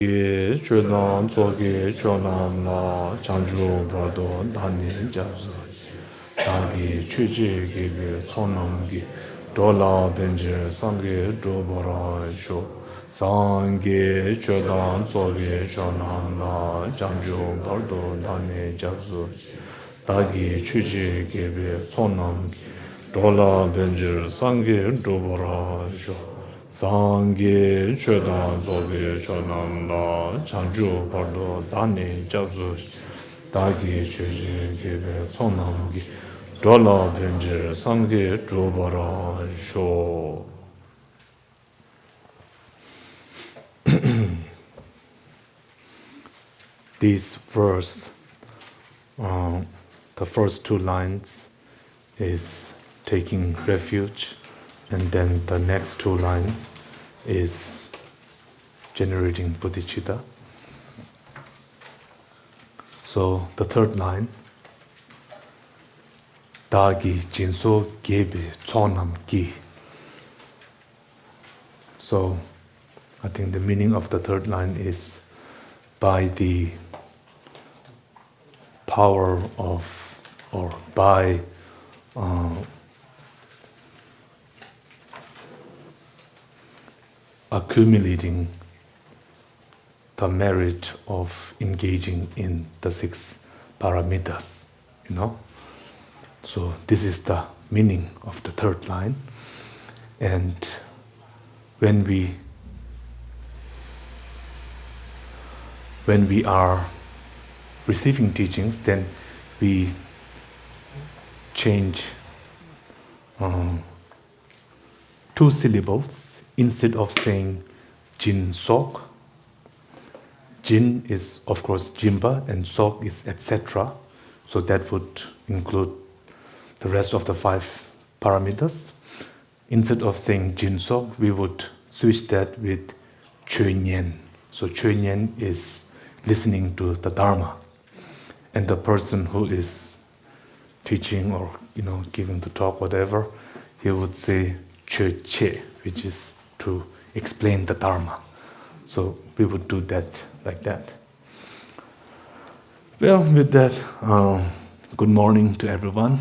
Ye chudan tsoge chonam la chanju bardo dani jazu dagi chuji gibi sonam gi dola benje sange dobara sho sange chudan tsoge chonam la chanju bardo dani jazu dagi chuji gibi sonam gi dola benje sange dobara sho Sangye chodan zobe chodam la chanju pardo dani jazu dagi choji gebe sonam gi dola benjir sangye drobara sho. This verse, the first two lines is taking refuge, and then the next two lines is generating bodhicitta. So the third line, Dagi jinso gebe chonam gi. So I think the meaning of the third line is by the power of, or by accumulating the merit of engaging in the six paramitas, you know. So this is the meaning of the third line. And when we are receiving teachings, then we change two syllables instead of saying jin sok. Jin is of course jimba and sok is etc. So that would include the rest of the five paramitas. Instead of saying jin sok, we would switch that with chönyen. So chönyen is listening to the Dharma, and the person who is teaching or giving the talk, whatever, he would say chöche, which is to explain the Dharma. So we would do that like that. Well, with that, good morning to everyone.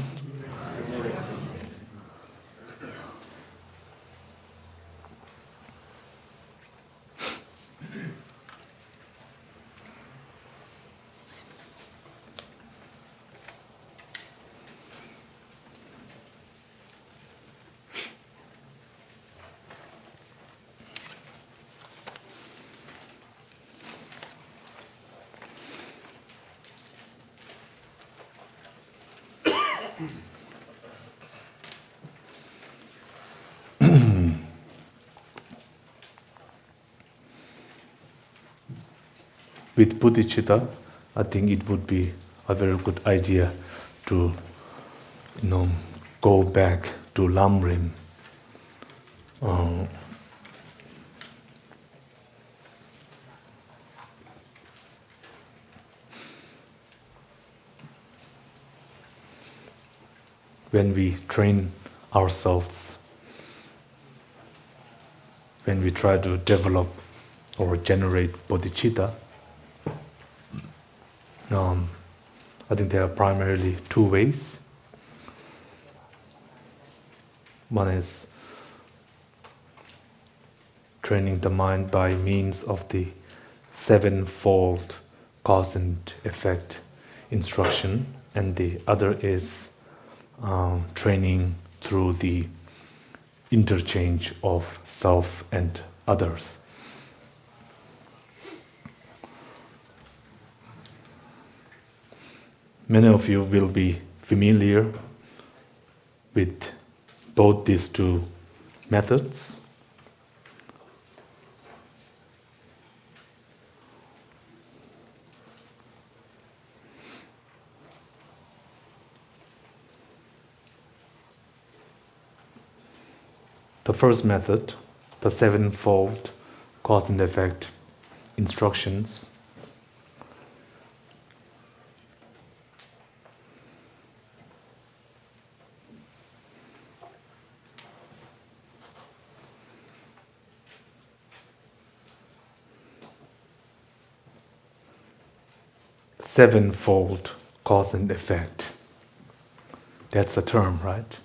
With bodhicitta, I think it would be a very good idea to, go back to Lamrim. When we train ourselves, when we try to develop or generate bodhicitta, I think there are primarily two ways. One is training the mind by means of the sevenfold cause and effect instruction, and the other is training through the interchange of self and others. Many of you will be familiar with both these two methods. The first method, the sevenfold cause and effect instructions, sevenfold cause and effect. That's a term, right?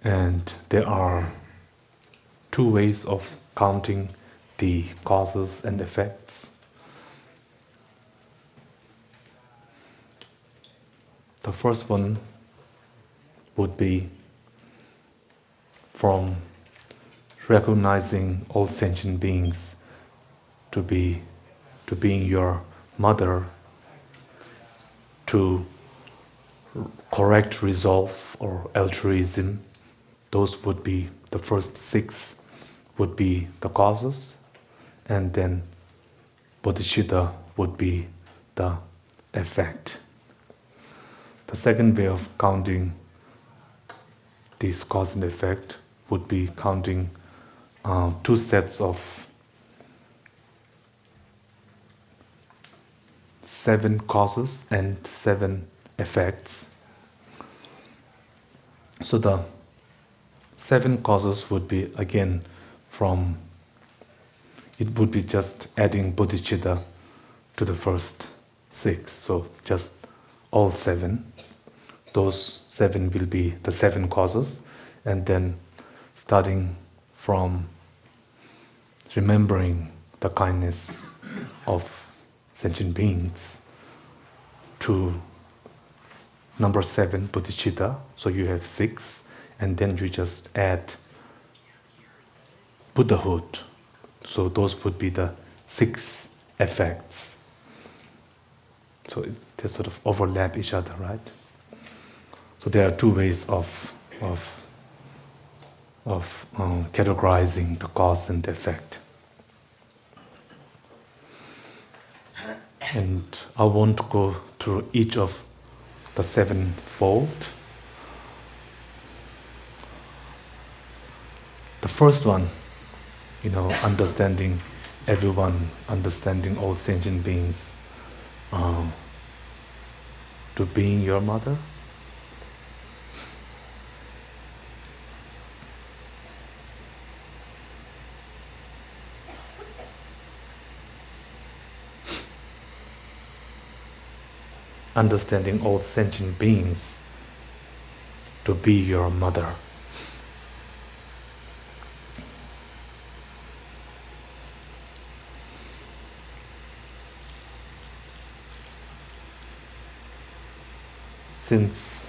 And there are two ways of counting the causes and effects. The first one would be from recognizing all sentient beings to being your mother, to correct resolve or altruism. Those would be the first six, would be the causes, and then bodhicitta would be the effect. The second way of counting this cause and effect would be counting two sets of 7 causes and 7 effects. So the 7 causes would be again it would be just adding bodhicitta to the first 6. So just all 7. Those 7 will be the 7 causes, and then starting from remembering the kindness of sentient beings to number 7, bodhicitta. So you have 6, and then you just add Buddhahood. So those would be the 6 effects. So they sort of overlap each other, right? So there are 2 ways of categorizing the cause and effect. And I won't go through each of the 7-fold. The first one, understanding everyone, understanding all sentient beings, to being your mother. Understanding all sentient beings to be your mother. Since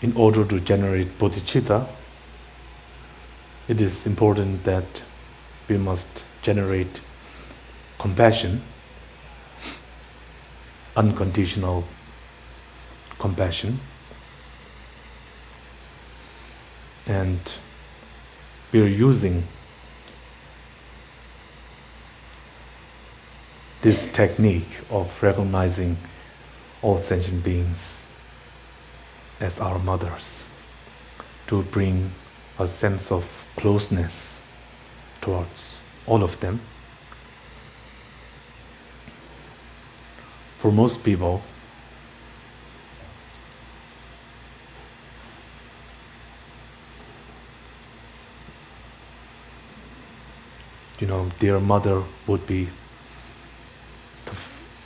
in order to generate bodhicitta, it is important that we must generate compassion, unconditional compassion, and we are using this technique of recognizing all sentient beings as our mothers to bring a sense of closeness towards all of them. For most people, their mother would be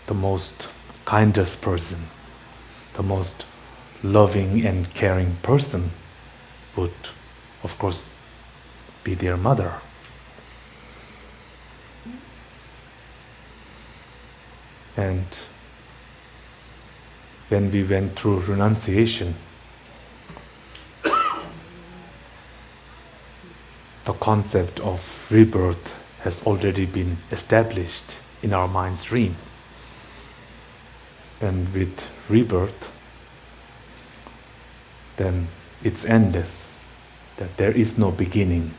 the most kindest person, the most loving and caring person would, of course, be their mother. And when we went through renunciation, the concept of rebirth has already been established in our mind stream. And with rebirth, then it's endless, that there is no beginning,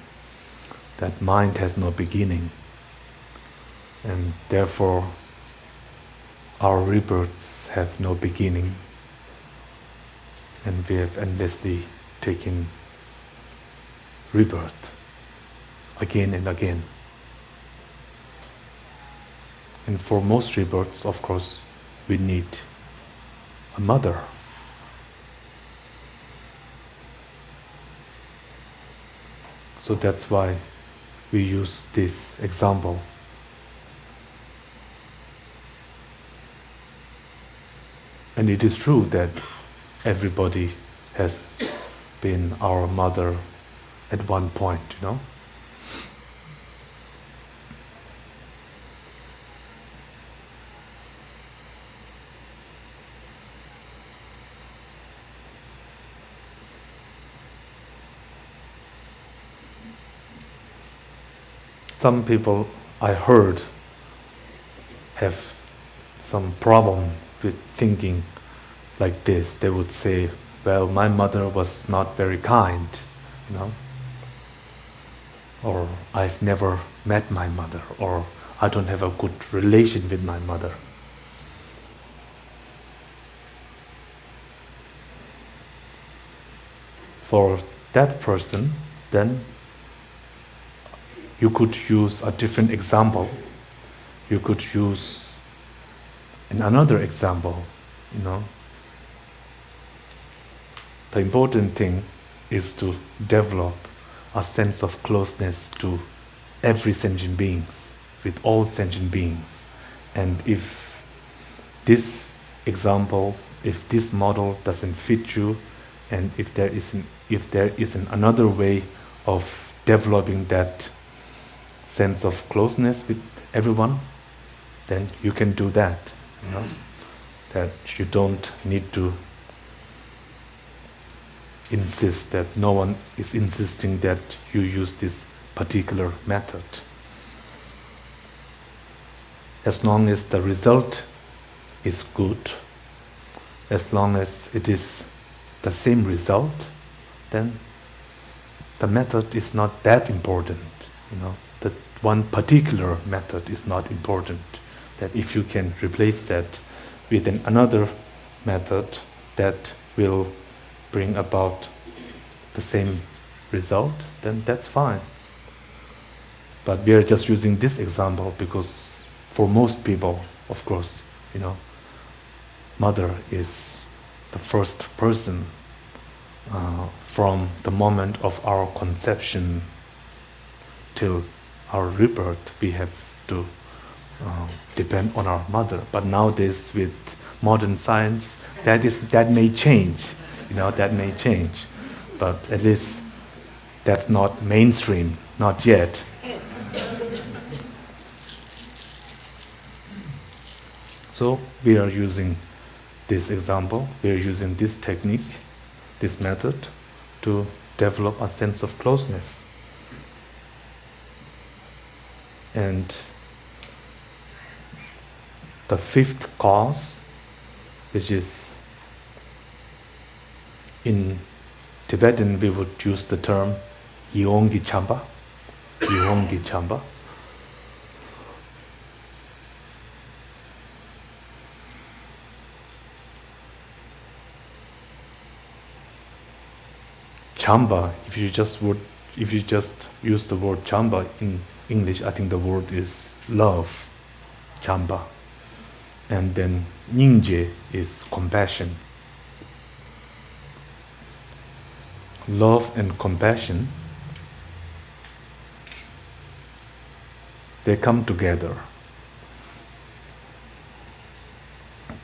that mind has no beginning, and therefore our rebirths have no beginning, and we have endlessly taken rebirth again and again. And for most rebirths, of course, we need a mother. So that's why we use this example. And it is true that everybody has been our mother at one point, you know. Some people I heard have some problem with thinking like this. They would say, well, my mother was not very kind, you know, or I've never met my mother, or I don't have a good relation with my mother. For that person, then you could use a different example. You could use another example, you know. The important thing is to develop a sense of closeness to every sentient beings, with all sentient beings. And if this example, if this model doesn't fit you, and if there isn't another way of developing that sense of closeness with everyone, then you can do that, you know? That you don't need to insist, that no one is insisting that you use this particular method. As long as the result is good, as long as it is the same result, then the method is not that important, you know. That one particular method is not important. That if you can replace that with another method that will bring about the same result, then that's fine. But we are just using this example because for most people, of course, you know, mother is the first person from the moment of our conception till our rebirth. We have to depend on our mother. But nowadays, with modern science, that may change. You know, that may change. But at least that's not mainstream, not yet. So we are using this example, we are using this technique, this method, to develop a sense of closeness. And the fifth cause, which is in Tibetan we would use the term Yongi Chamba. Yongi Chamba. Chamba, if you just use the word chamba in English, I think the word is love, chamba. And then nyingje is compassion. Love and compassion, they come together.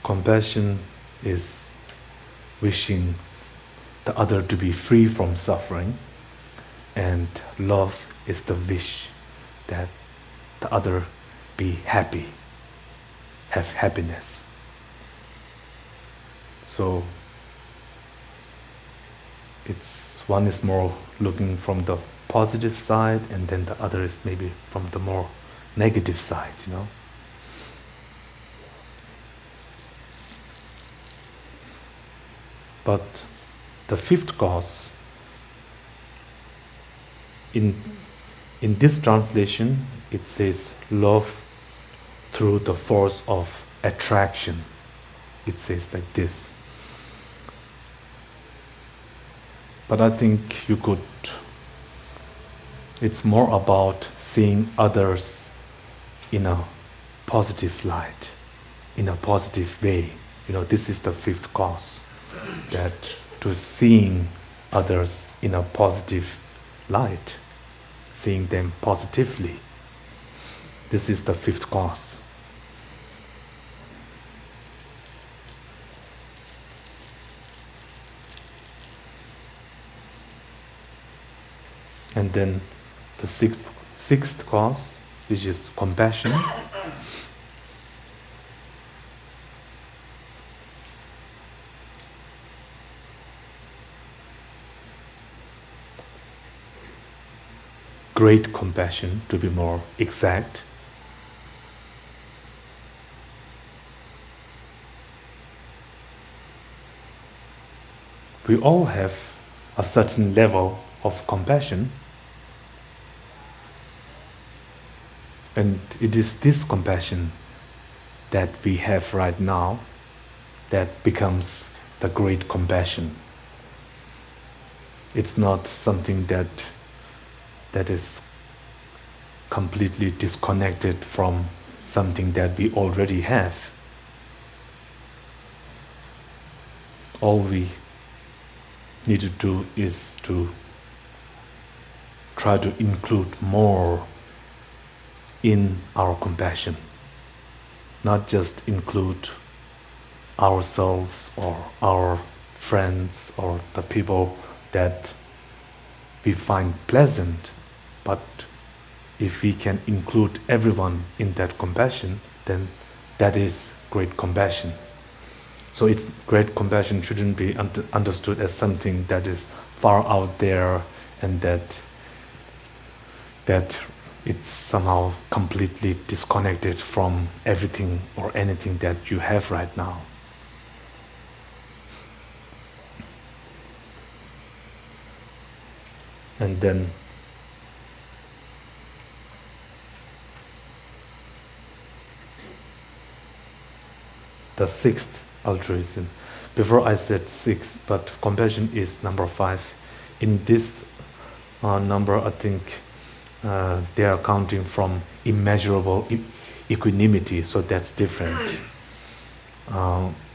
Compassion is wishing the other to be free from suffering, and love is the wish that the other be happy, have happiness. So one is more looking from the positive side, and then the other is maybe from the more negative side, you know. But the fifth cause, in this translation, it says love through the force of attraction. It says like this. But I think it's more about seeing others in a positive light, in a positive way. You know, this is the fifth cause, that to seeing others in a positive light, seeing them positively. This is the fifth cause. And then the sixth cause, which is compassion. Great compassion, to be more exact. We all have a certain level of compassion, and it is this compassion that we have right now that becomes the great compassion. It's not something that is completely disconnected from something that we already have. All we need to do is to try to include more in our compassion, not just include ourselves or our friends or the people that we find pleasant, but if we can include everyone in that compassion, then that is great compassion. So it's great compassion shouldn't be understood as something that is far out there and that it's somehow completely disconnected from everything or anything that you have right now. And then the sixth, altruism. Before I said six, but compassion is number 5. In this number, I think they are counting from immeasurable equanimity, so that's different.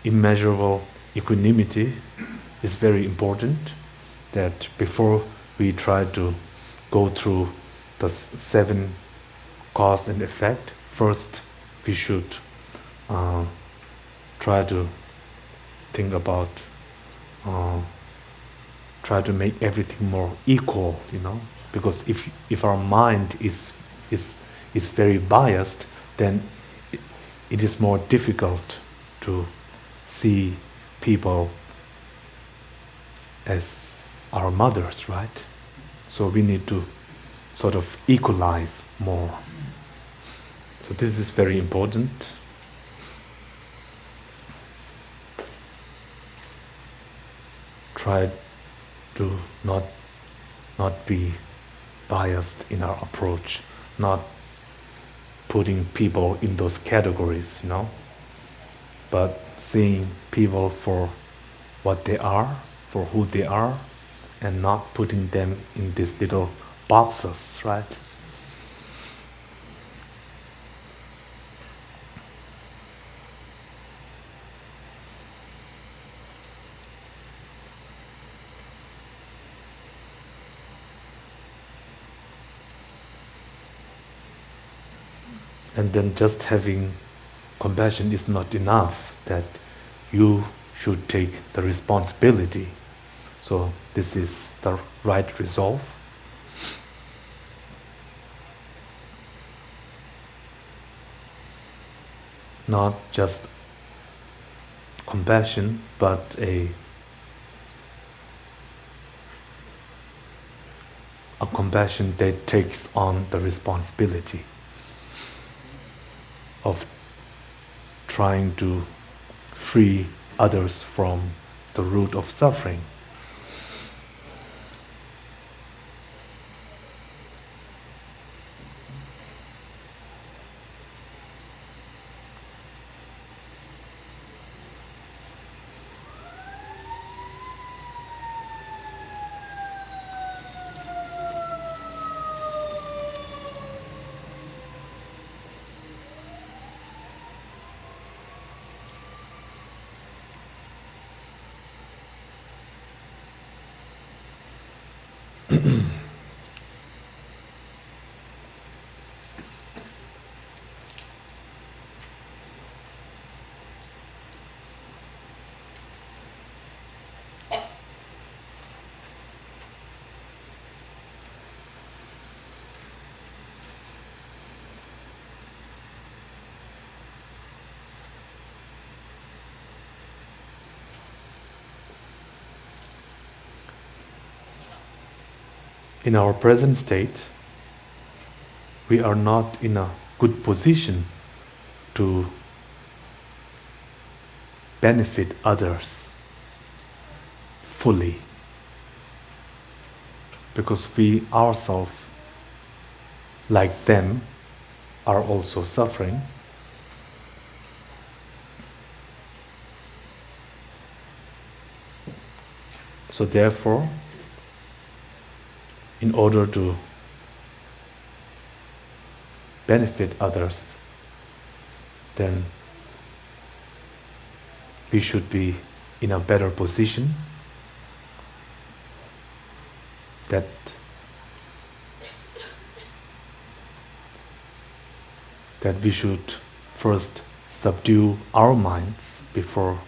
Immeasurable equanimity is very important, that before we try to go through the 7 cause and effect, first we should try to think about, try to make everything more equal, because if our mind is very biased, then it is more difficult to see people as our mothers, right? So we need to sort of equalize more. So this is very important. Try to not be biased in our approach, not putting people in those categories, but seeing people for what they are, for who they are, and not putting them in these little boxes, right? And then just having compassion is not enough, that you should take the responsibility. So this is the right resolve. Not just compassion, but a compassion that takes on the responsibility of trying to free others from the root of suffering. in our present state, we are not in a good position to benefit others fully, because we ourselves, like them, are also suffering. So therefore, in order to benefit others, then we should be in a better position, that we should first subdue our minds before,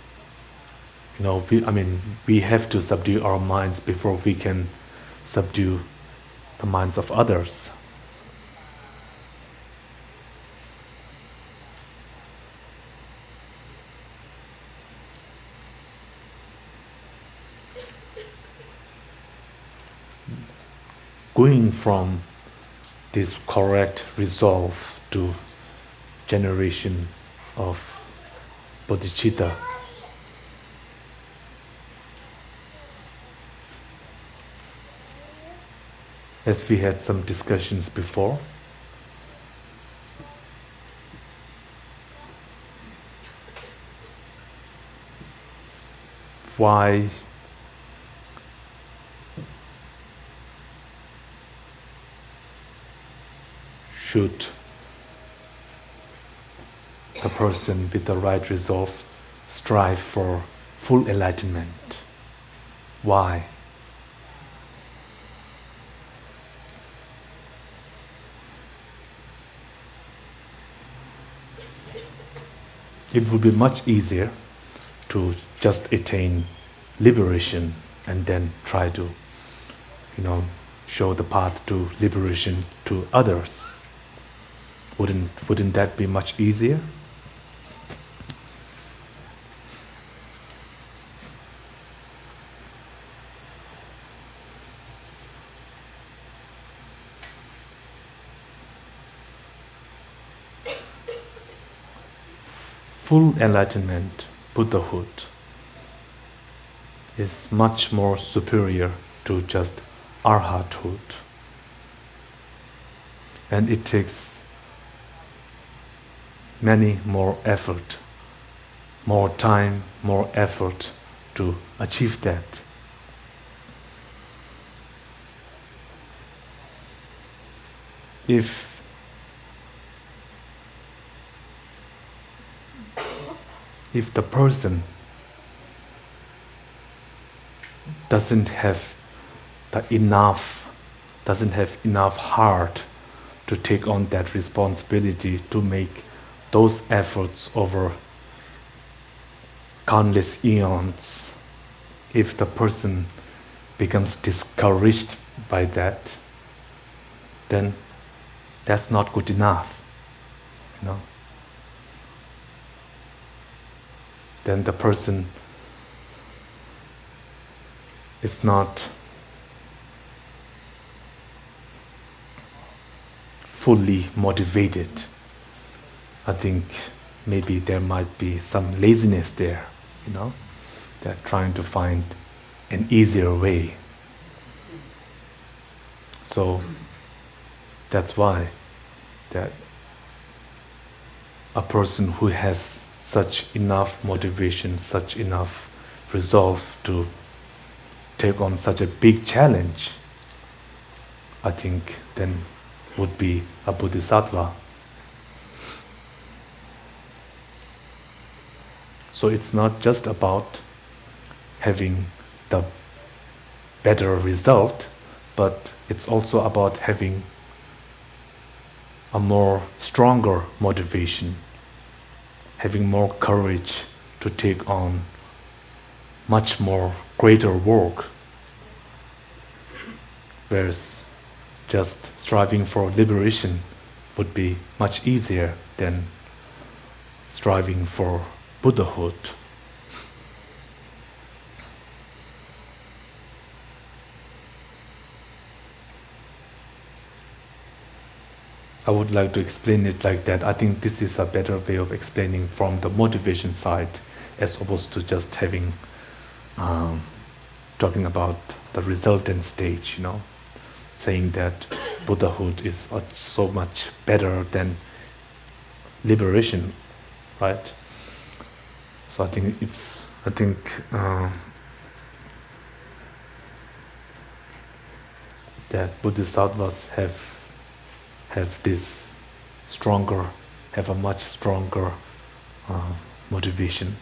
we have to subdue our minds before we can subdue the minds of others. Going from this correct resolve to generation of bodhicitta, as we had some discussions before, why should the person with the right resolve strive for full enlightenment? Why? It would be much easier to just attain liberation and then try to, show the path to liberation to others. Wouldn't that be much easier? Full enlightenment, Buddhahood, is much more superior to just Arhathood. And it takes many more effort, more time, more effort to achieve that. If the person doesn't have enough heart to take on that responsibility, to make those efforts over countless eons, if the person becomes discouraged by that, then that's not good enough, Then the person is not fully motivated. I think maybe there might be some laziness there, They're trying to find an easier way. So that's why that a person who has such enough motivation, such enough resolve to take on such a big challenge, I think then would be a bodhisattva. So it's not just about having the better result, but it's also about having a more stronger motivation, having more courage to take on much more greater work. Whereas just striving for liberation would be much easier than striving for Buddhahood. I would like to explain it like that. I think this is a better way of explaining from the motivation side, as opposed to just having talking about the resultant stage. Saying that Buddhahood is so much better than liberation, right? So I think that Bodhisattvas have this stronger, have a much stronger motivation.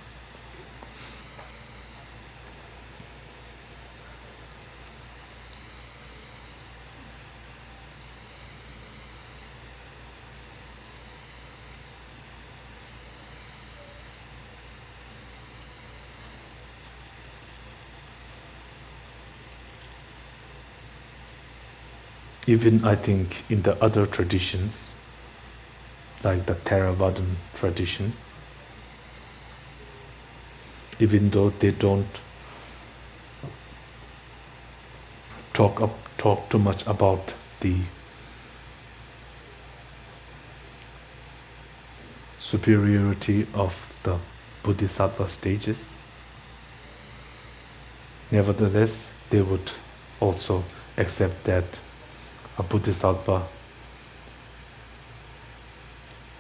Even I think in the other traditions, like the Theravadan tradition, even though they don't talk too much about the superiority of the Bodhisattva stages, nevertheless, they would also accept that a Bodhisattva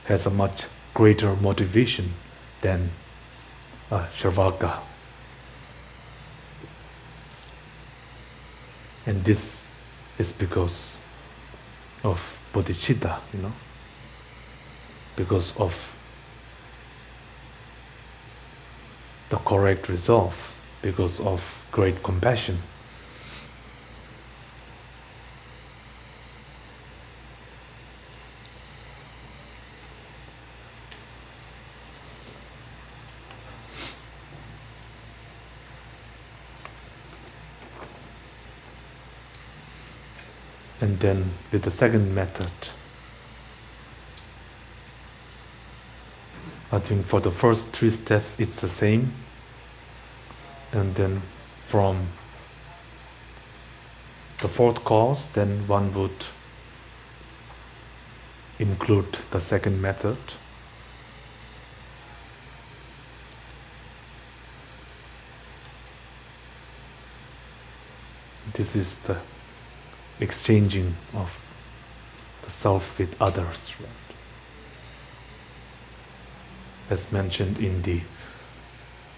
has a much greater motivation than a Sravaka. And this is because of bodhicitta, because of the correct resolve, because of great compassion. And then with the second method, I think for the first 3 steps it's the same. And then from the 4th cause, then one would include the second method. This is the exchanging of the self with others, right? As mentioned in the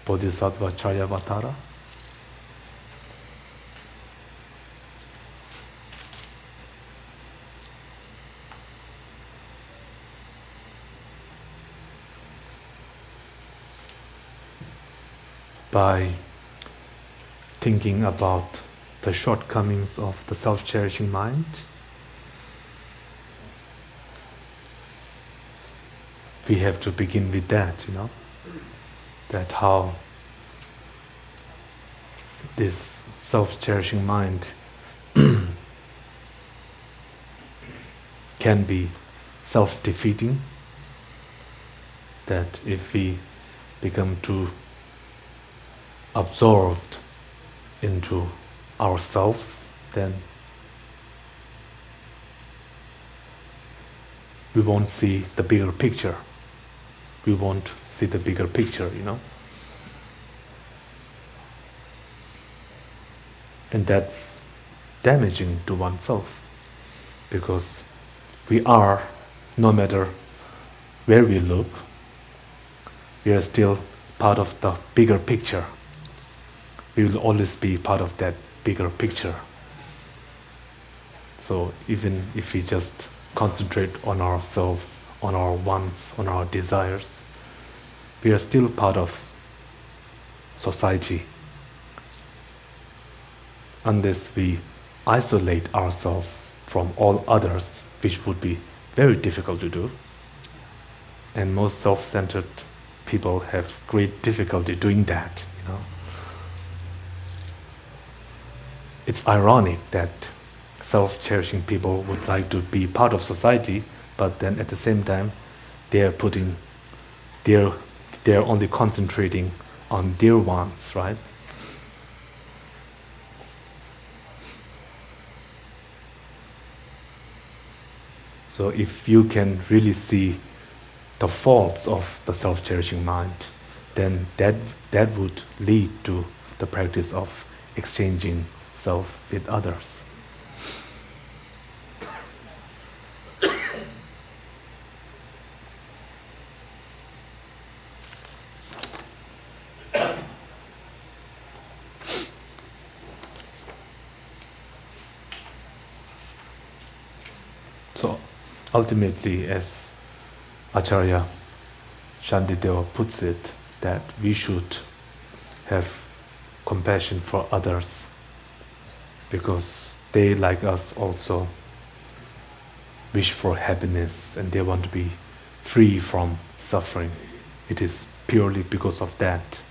Bodhisattva Charyavatara. By thinking about the shortcomings of the self-cherishing mind, we have to begin with that, that how this self-cherishing mind can be self-defeating, that if we become too absorbed into ourselves, then we won't see the bigger picture. We won't see the bigger picture, And that's damaging to oneself, because we are, no matter where we look, we are still part of the bigger picture. We will always be part of that bigger picture. So even if we just concentrate on ourselves, on our wants, on our desires, we are still part of society. Unless we isolate ourselves from all others, which would be very difficult to do. And most self-centered people have great difficulty doing that, It's ironic that self-cherishing people would like to be part of society, but then at the same time, they're only concentrating on their wants, right? So if you can really see the faults of the self-cherishing mind, then that would lead to the practice of exchanging self with others. So ultimately, as Acharya Shantideva puts it, that we should have compassion for others because they, like us, also wish for happiness and they want to be free from suffering. It is purely because of that.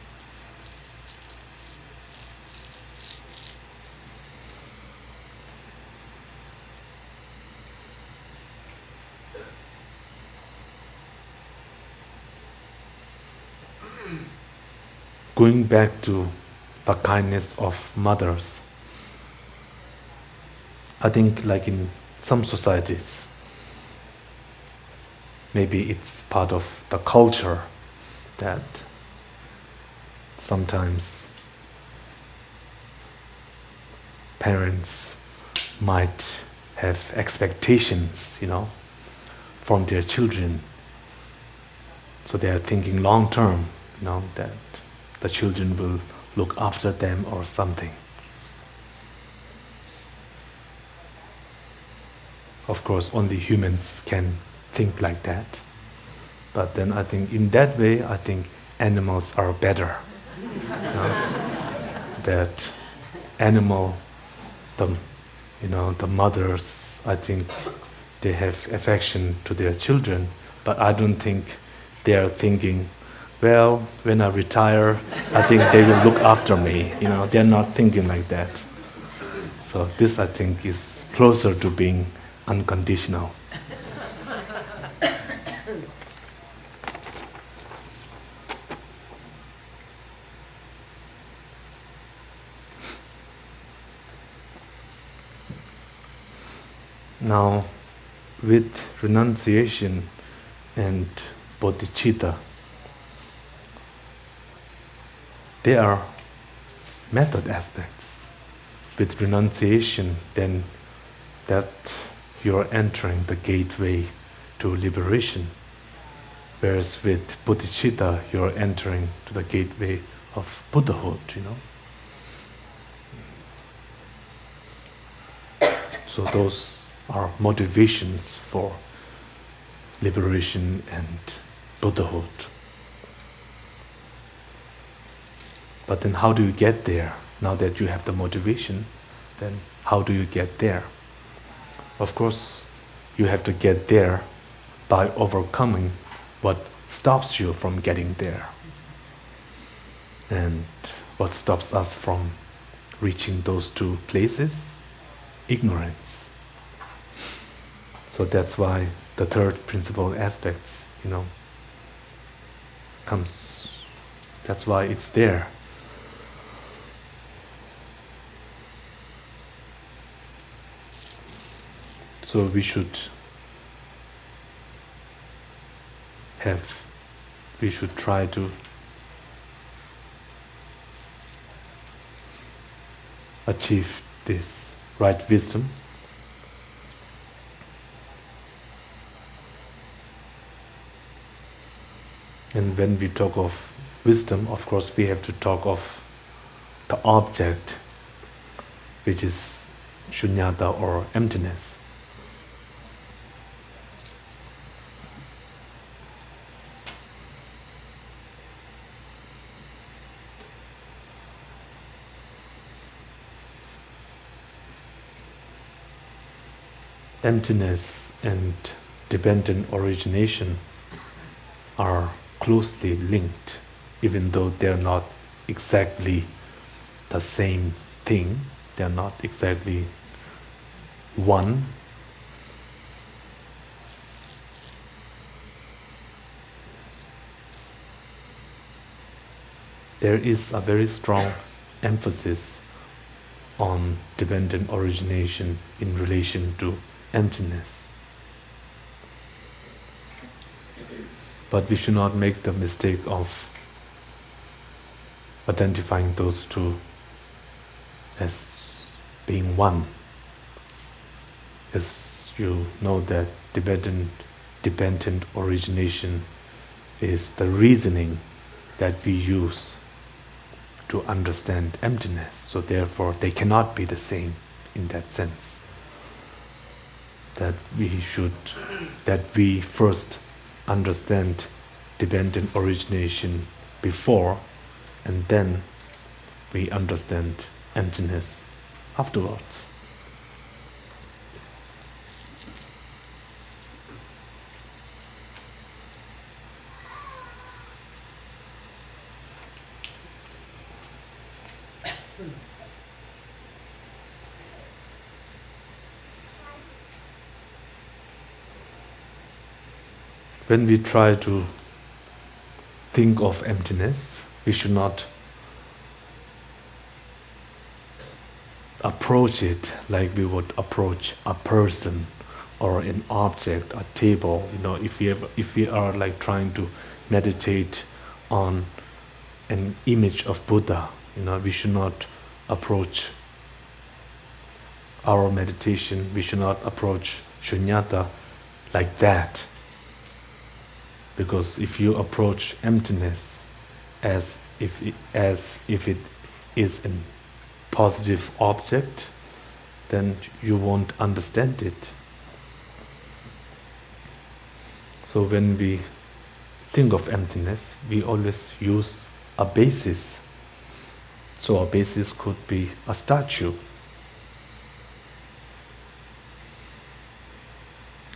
Going back to the kindness of mothers, I think like in some societies, maybe it's part of the culture that sometimes parents might have expectations, from their children. So they are thinking long term, that the children will look after them or something. Of course, only humans can think like that. But then I think in that way, I think animals are better. That animal, the mothers, I think they have affection to their children, but I don't think they are thinking, well, when I retire, I think they will look after me. They're not thinking like that. So this, I think, is closer to being unconditional. Now, with renunciation and bodhicitta, there are method aspects. With renunciation, then that you're entering the gateway to liberation. Whereas with bodhicitta, you're entering to the gateway of Buddhahood, So those are motivations for liberation and Buddhahood. But then how do you get there? Now that you have the motivation, then how do you get there? Of course, you have to get there by overcoming what stops you from getting there. And what stops us from reaching those two places? Ignorance. So that's why the third principal aspects, comes. That's why it's there. So we should try to achieve this right wisdom. And when we talk of wisdom, of course, we have to talk of the object, which is shunyata or emptiness. Emptiness and dependent origination are closely linked, even though they're not exactly the same thing, they're not exactly one. There is a very strong emphasis on dependent origination in relation to emptiness. But we should not make the mistake of identifying those two as being one. As you know that dependent origination is the reasoning that we use to understand emptiness. So therefore they cannot be the same in that sense. That we first understand dependent origination before, and then we understand emptiness afterwards. When we try to think of emptiness, we should not approach it like we would approach a person or an object, a table. If we are like trying to meditate on an image of Buddha, we should not approach our meditation. We should not approach shunyata like that. Because if you approach emptiness as if it is a positive object, then you won't understand it. So when we think of emptiness, we always use a basis. So a basis could be a statue.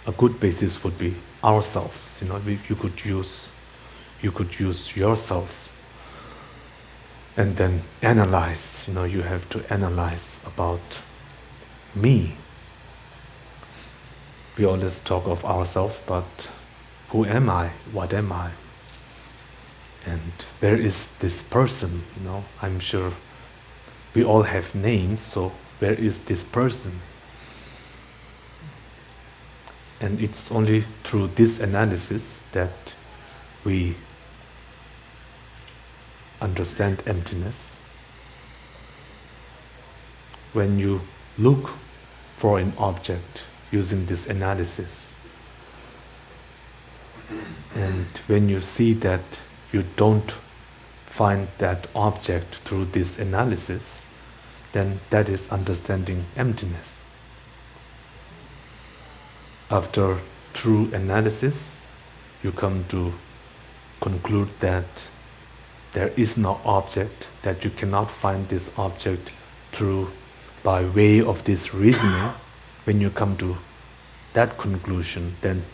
A good basis would be ourselves. You could use yourself and then analyze. You have to analyze about me. We always talk of ourselves, but who am I? What am I? And where is this person? I'm sure we all have names, so where is this person? And it's only through this analysis that we understand emptiness. When you look for an object using this analysis, and when you see that you don't find that object through this analysis, then that is understanding emptiness. After true analysis, you come to conclude that there is no object, that you cannot find this object through by way of this reasoning. When you come to that conclusion, then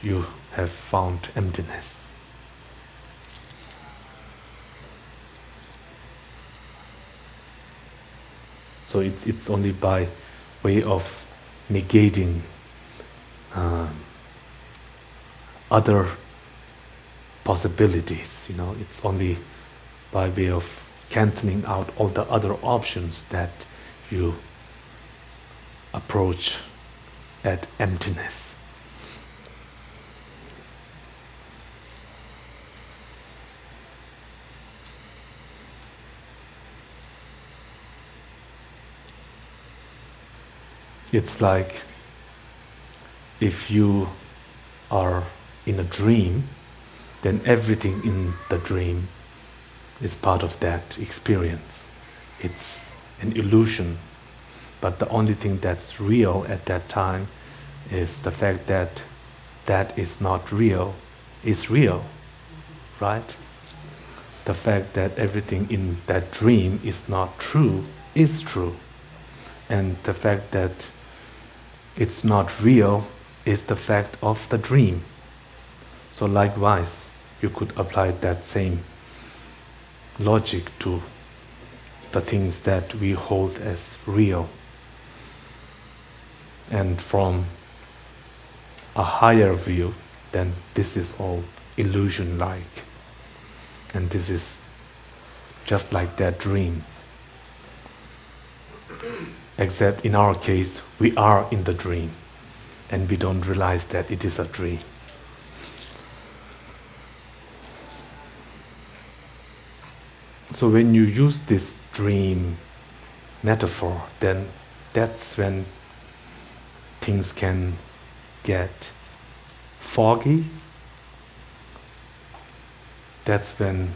you have found emptiness. So it's only by way of negating other possibilities. It's only by way of cancelling out all the other options that you approach at emptiness. It's like if you are in a dream, then everything in the dream is part of that experience. It's an illusion, but the only thing that's real at that time is the fact that that is not real is real, right? The fact that everything in that dream is not true is true, and the fact that it's not real is the fact of the dream. So likewise, you could apply that same logic to the things that we hold as real. And from a higher view, then this is all illusion-like. And this is just like that dream. Except in our case, we are in the dream, and we don't realize that it is a dream. So when you use this dream metaphor, then that's when things can get foggy. That's when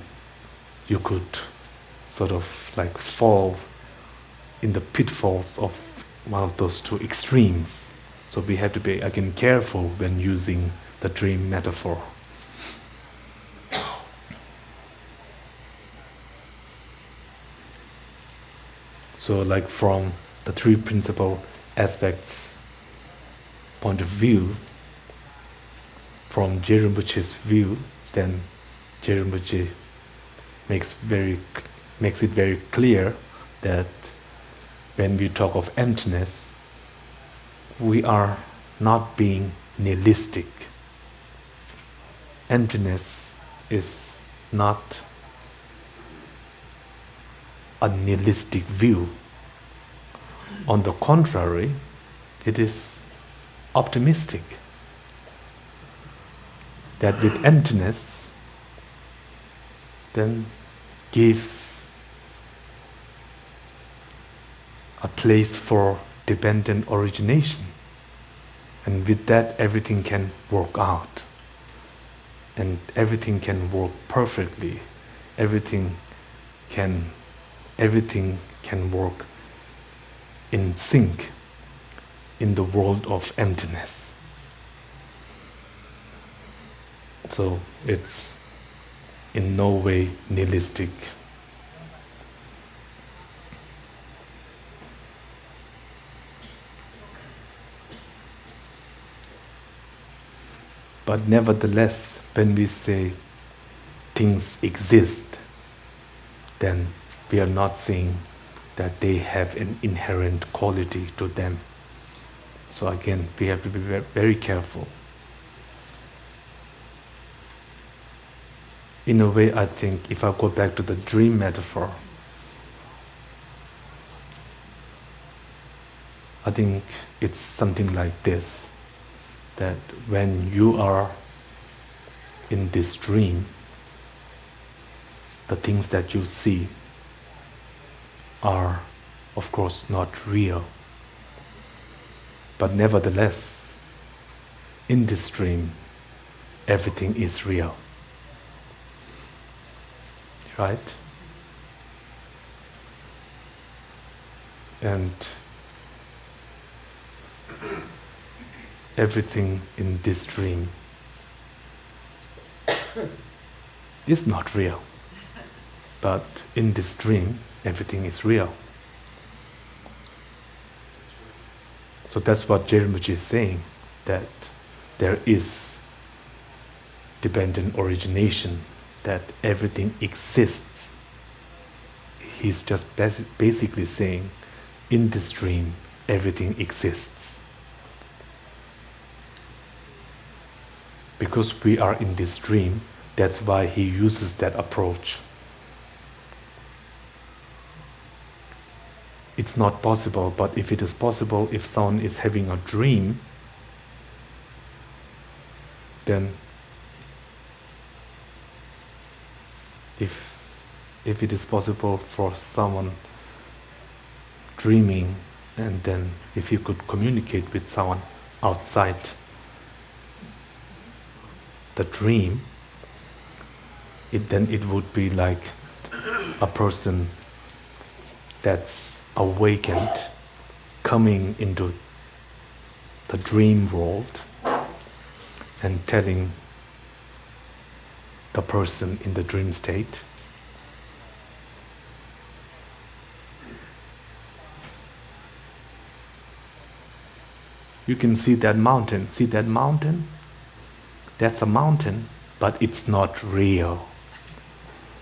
you could sort of like fall in the pitfalls of one of those two extremes. So we have to be, again, careful when using the dream metaphor. So like from the three principal aspects point of view, from Rinpoche's view, then Rinpoche makes it very clear that when we talk of emptiness, we are not being nihilistic. Emptiness is not a nihilistic view. On the contrary, it is optimistic. That with emptiness, then gives a place for dependent origination. And with that, everything can work out. And everything can work perfectly. Everything can work in sync in the world of emptiness. So it's in no way nihilistic. But nevertheless, when we say things exist, then we are not saying that they have an inherent quality to them. So again, we have to be very careful. In a way, I think, if I go back to the dream metaphor, I think it's something like this, that when you are in this dream, the things that you see are, of course, not real. But nevertheless, in this dream, everything is real. Right? And everything in this dream is not real. But in this dream, everything is real. So that's what Rinpoche is saying, that there is dependent origination, that everything exists. He's just basically saying, in this dream, everything exists. Because we are in this dream, that's why he uses that approach. It's not possible, but if it is possible, if someone is having a dream, then if it is possible for someone dreaming, and then if you could communicate with someone outside the dream, then it would be like a person that's awakened coming into the dream world and telling the person in the dream state, you can see that mountain. See that mountain? That's a mountain, but it's not real.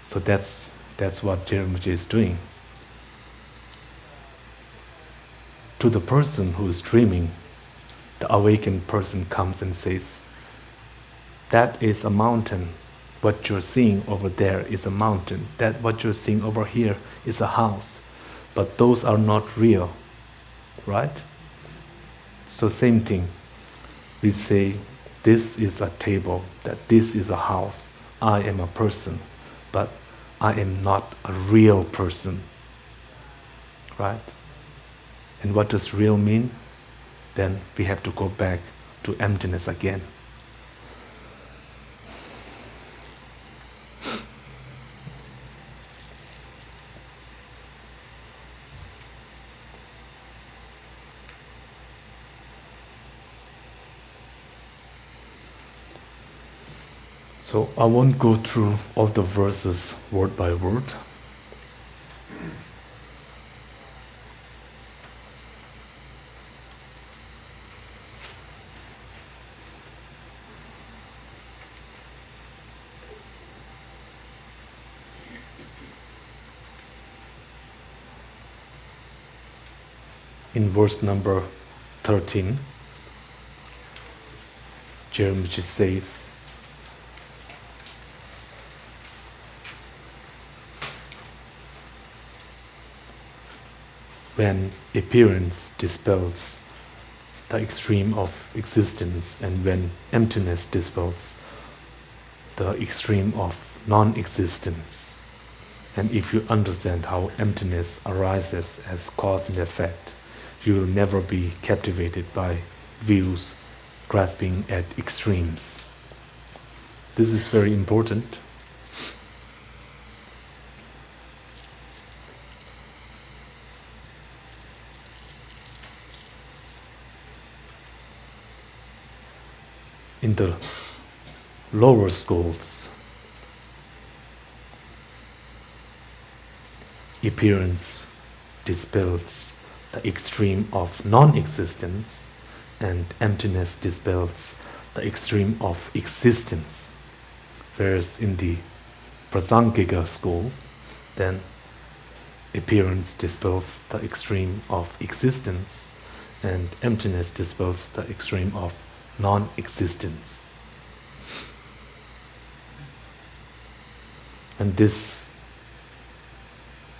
So that's what Rinpoche is doing. To the person who is dreaming, the awakened person comes and says, that is a mountain. What you're seeing over there is a mountain. That what you're seeing over here is a house. But those are not real, right? So same thing. We say, this is a table, that this is a house. I am a person. But I am not a real person, right? And what does real mean? Then we have to go back to emptiness again. So I won't go through all the verses word by word. In verse number 13, Rinpoche says, when appearance dispels the extreme of existence and when emptiness dispels the extreme of non-existence, and if you understand how emptiness arises as cause and effect, you will never be captivated by views grasping at extremes. This is very important. In the lower schools, appearance dispels the extreme of non-existence and emptiness dispels the extreme of existence. Whereas in the Prasangika school, then appearance dispels the extreme of existence and emptiness dispels the extreme of non-existence. And this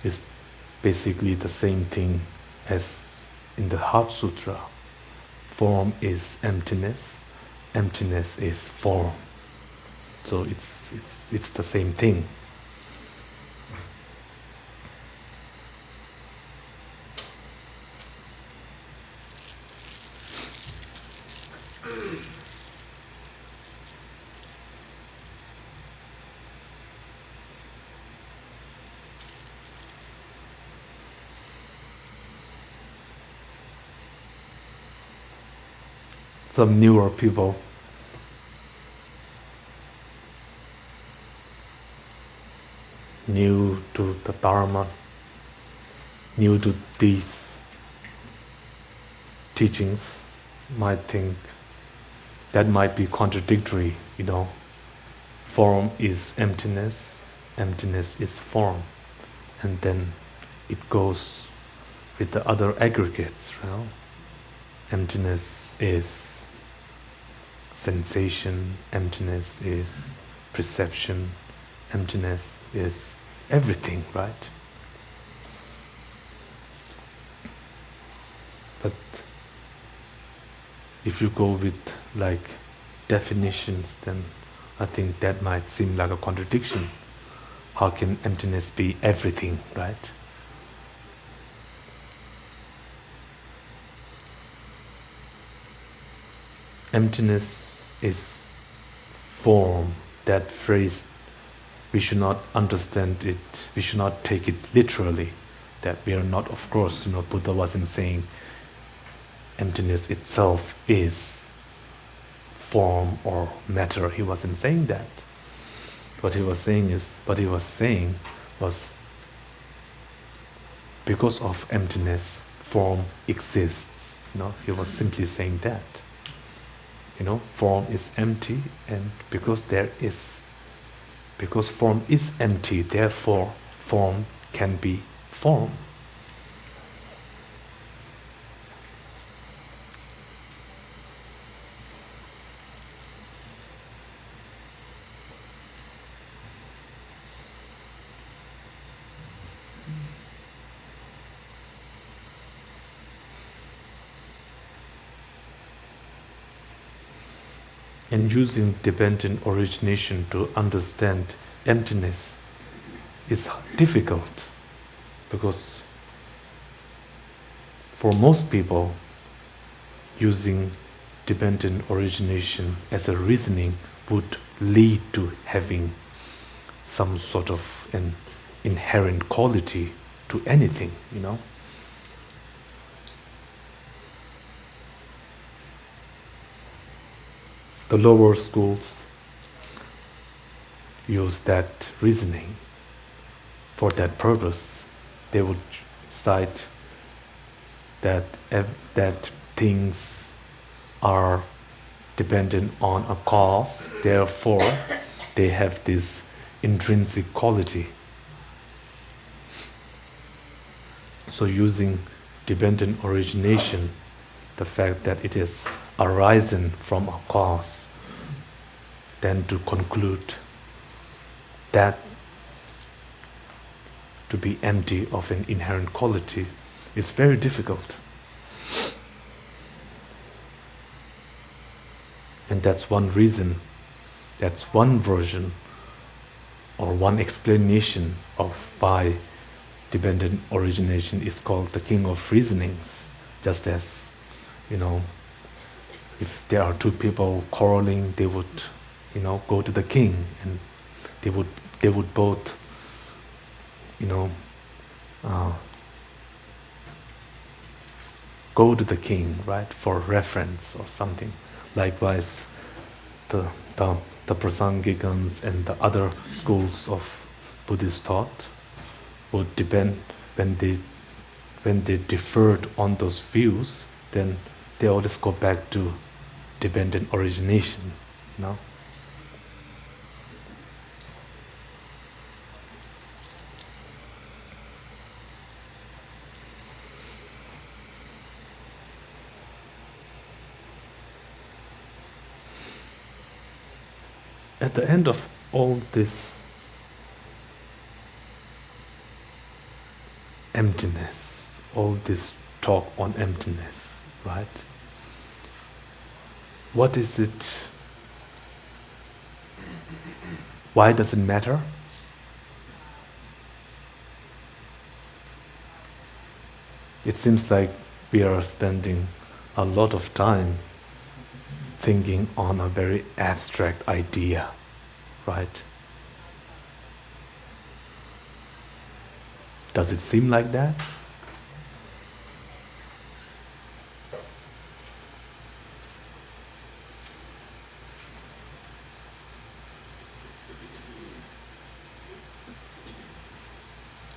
is basically the same thing as in the Heart Sutra. Form is emptiness, emptiness is form. So it's the same thing. Some newer people new to the Dharma, new to these teachings, might think that might be contradictory, Form is emptiness, emptiness is form. And then it goes with the other aggregates, Emptiness is sensation, emptiness is perception, emptiness is everything, right? But if you go with definitions, then I think that might seem like a contradiction. How can emptiness be everything, right? Emptiness is form. That phrase, we should not understand it, we should not take it literally. That we are not, of course, Buddha wasn't saying emptiness itself is form or matter. He wasn't saying that. What he was saying was because of emptiness, form exists. He was simply saying that. Form is empty, and because form is empty, therefore form can be form. And using dependent origination to understand emptiness is difficult because for most people, using dependent origination as a reasoning would lead to having some sort of an inherent quality to anything, you know. The lower schools use that reasoning for that purpose. They would cite that things are dependent on a cause, therefore they have this intrinsic quality. So using dependent origination, the fact that it is arisen from a cause, then to conclude that to be empty of an inherent quality is very difficult. And that's one reason, that's one version or one explanation of why dependent origination is called the king of reasonings. Just as, you know, if there are two people quarreling, they would, you know, go to the king, and they would both, you know, go to the king, right, for reference or something. Likewise, the Prasangikans and the other schools of Buddhist thought would depend, when they differed on those views, then they always go back to dependent origination, you know. At the end of all this emptiness, all this talk on emptiness, right? What is it? Why does it matter? It seems like we are spending a lot of time thinking on a very abstract idea, right? Does it seem like that?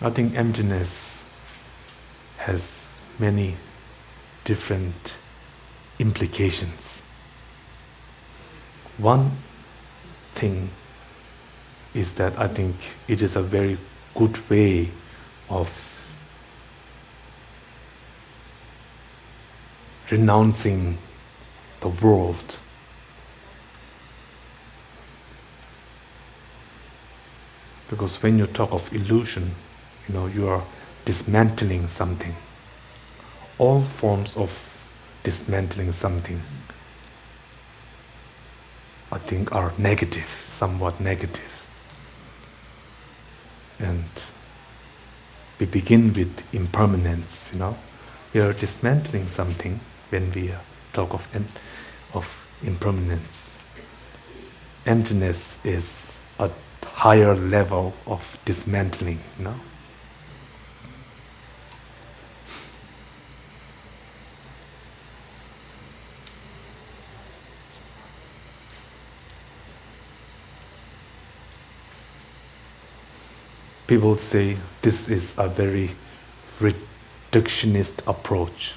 I think emptiness has many different implications. One thing is that I think it is a very good way of renouncing the world. Because when you talk of illusion, you know, you are dismantling something. All forms of dismantling something, I think, are negative, somewhat negative. And we begin with impermanence, you know. We are dismantling something when we talk of impermanence. Emptiness is a higher level of dismantling, you know. People say this is a very reductionist approach.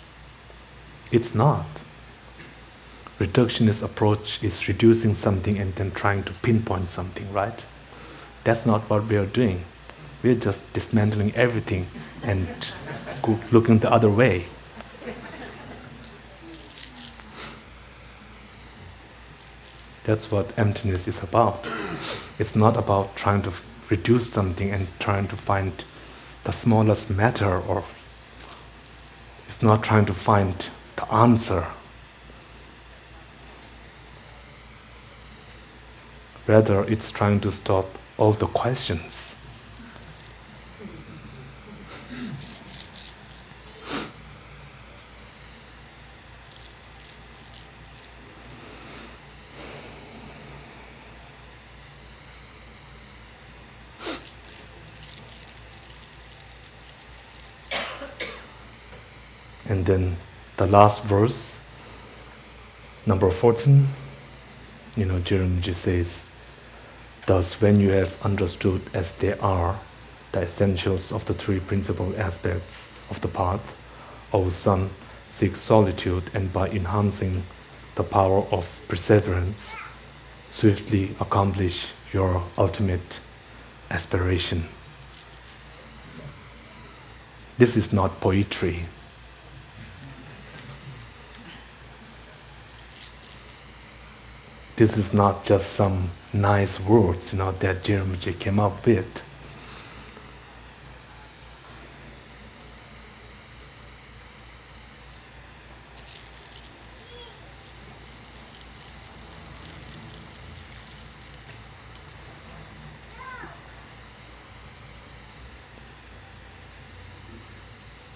It's not. Reductionist approach is reducing something and then trying to pinpoint something, right? That's not what we are doing. We're just dismantling everything and looking the other way. That's what emptiness is about. It's not about trying to reduce something and trying to find the smallest matter, or it's not trying to find the answer. Rather, it's trying to stop all the questions. And then the last verse, number 14, Rinpoche says, thus when you have understood as they are the essentials of the three principal aspects of the path, O son, seek solitude, and by enhancing the power of perseverance, swiftly accomplish your ultimate aspiration. This is not poetry. This is not just some nice words, that Rinpoche came up with.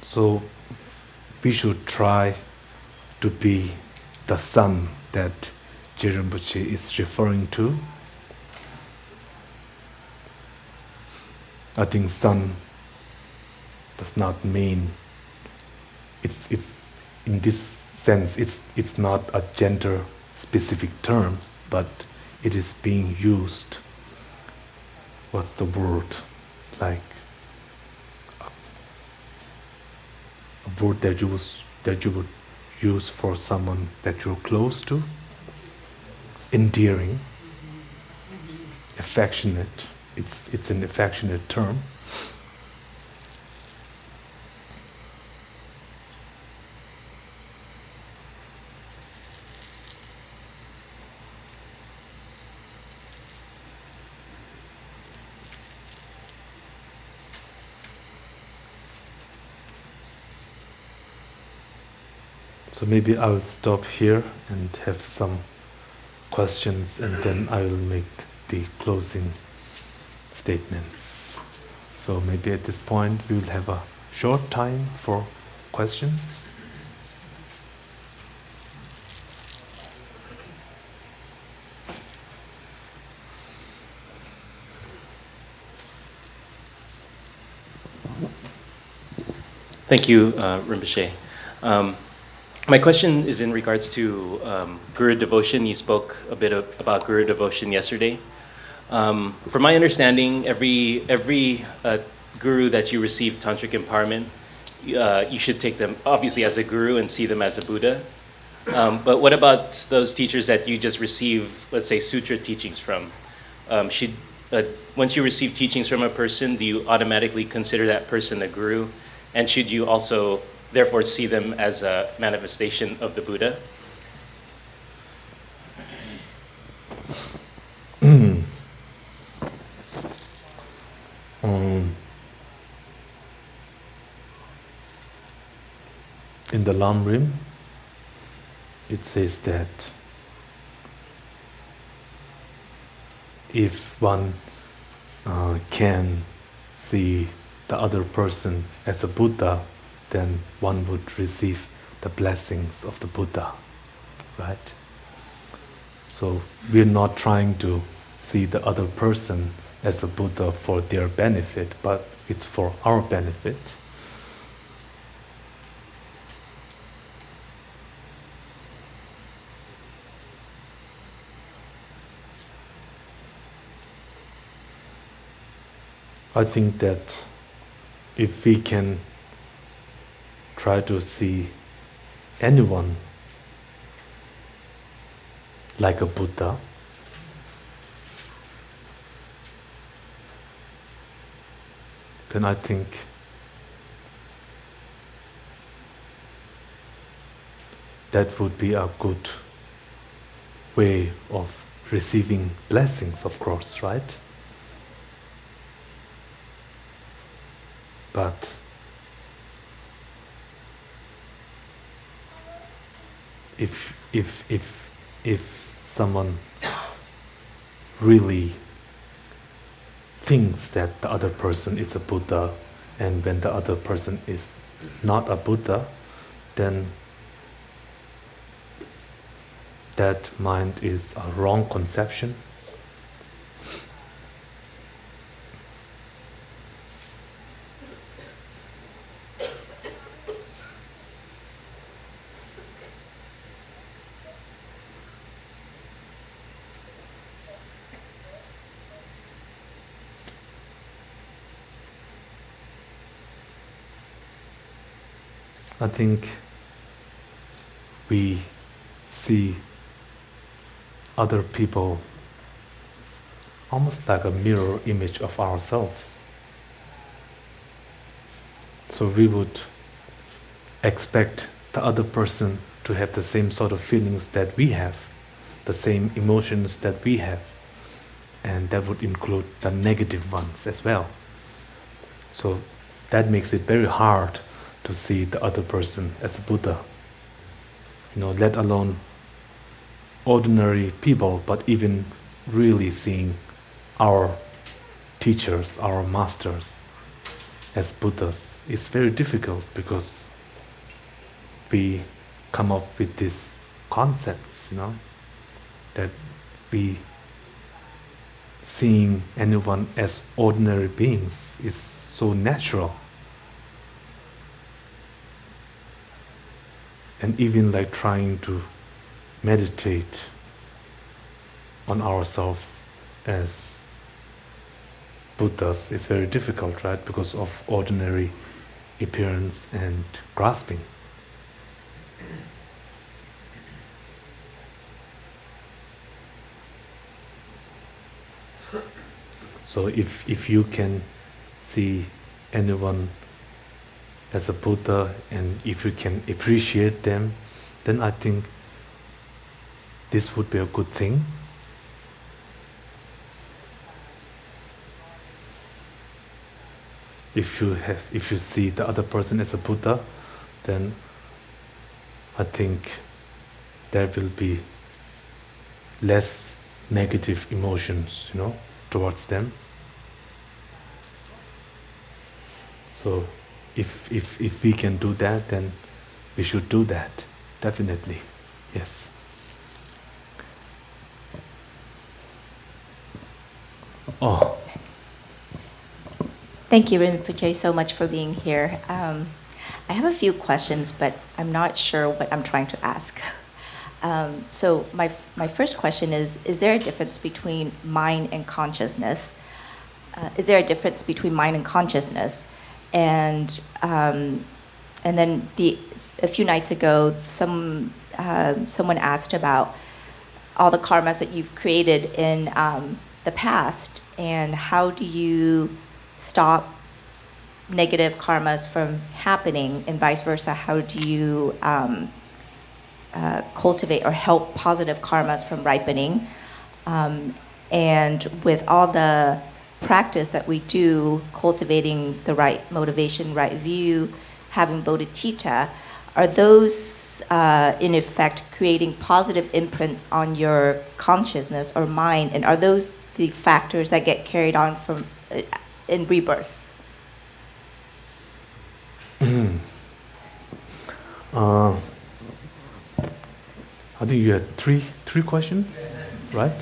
So we should try to be the son that Rinpoche is referring to. I think son does not mean it's in this sense it's not a gender specific term, but it is being used. What's the word? Like a word that you would use for someone that you're close to. Endearing, affectionate. It's an affectionate term. So maybe I will stop here and have some questions, and then I will make the closing statements. So maybe at this point we will have a short time for questions. Thank you, Rinpoche. My question is in regards to Guru devotion. You spoke a bit about Guru devotion yesterday. From my understanding, every Guru that you receive tantric empowerment, you should take them obviously as a Guru and see them as a Buddha. But what about those teachers that you just receive, let's say, sutra teachings from? Once you receive teachings from a person, do you automatically consider that person a Guru? And should you also therefore see them as a manifestation of the Buddha? In the Lamrim, it says that if one can see the other person as a Buddha, then one would receive the blessings of the Buddha, right? So we're not trying to see the other person as a Buddha for their benefit, but it's for our benefit. I think that if we can try to see anyone like a Buddha, then I think that would be a good way of receiving blessings, of course, right? But if someone really thinks that the other person is a Buddha, and when the other person is not a Buddha, then that mind is a wrong conception. I think we see other people almost like a mirror image of ourselves. So we would expect the other person to have the same sort of feelings that we have, the same emotions that we have, and that would include the negative ones as well. So that makes it very hard to see the other person as a Buddha. Let alone ordinary people, but even really seeing our teachers, our masters as Buddhas is very difficult because we come up with these concepts, that we seeing anyone as ordinary beings is so natural. And even like trying to meditate on ourselves as Buddhas is very difficult, right? Because of ordinary appearance and grasping. So if you can see anyone as a Buddha and if you can appreciate them, then I think this would be a good thing. If you see the other person as a Buddha, then I think there will be less negative emotions, towards them. So if we can do that, then we should do that, definitely. Yes. Oh. Thank you, Rinpoche, so much for being here. I have a few questions, but I'm not sure what I'm trying to ask. So my first question is there a difference between mind and consciousness? Is there a difference between mind and consciousness? And then a few nights ago, someone asked about all the karmas that you've created in the past, and how do you stop negative karmas from happening, and vice versa? How do you cultivate or help positive karmas from ripening? And with all the practice that we do, cultivating the right motivation, right view, having bodhicitta, are those in effect creating positive imprints on your consciousness or mind, and are those the factors that get carried on from in rebirths? I think you had three questions, right?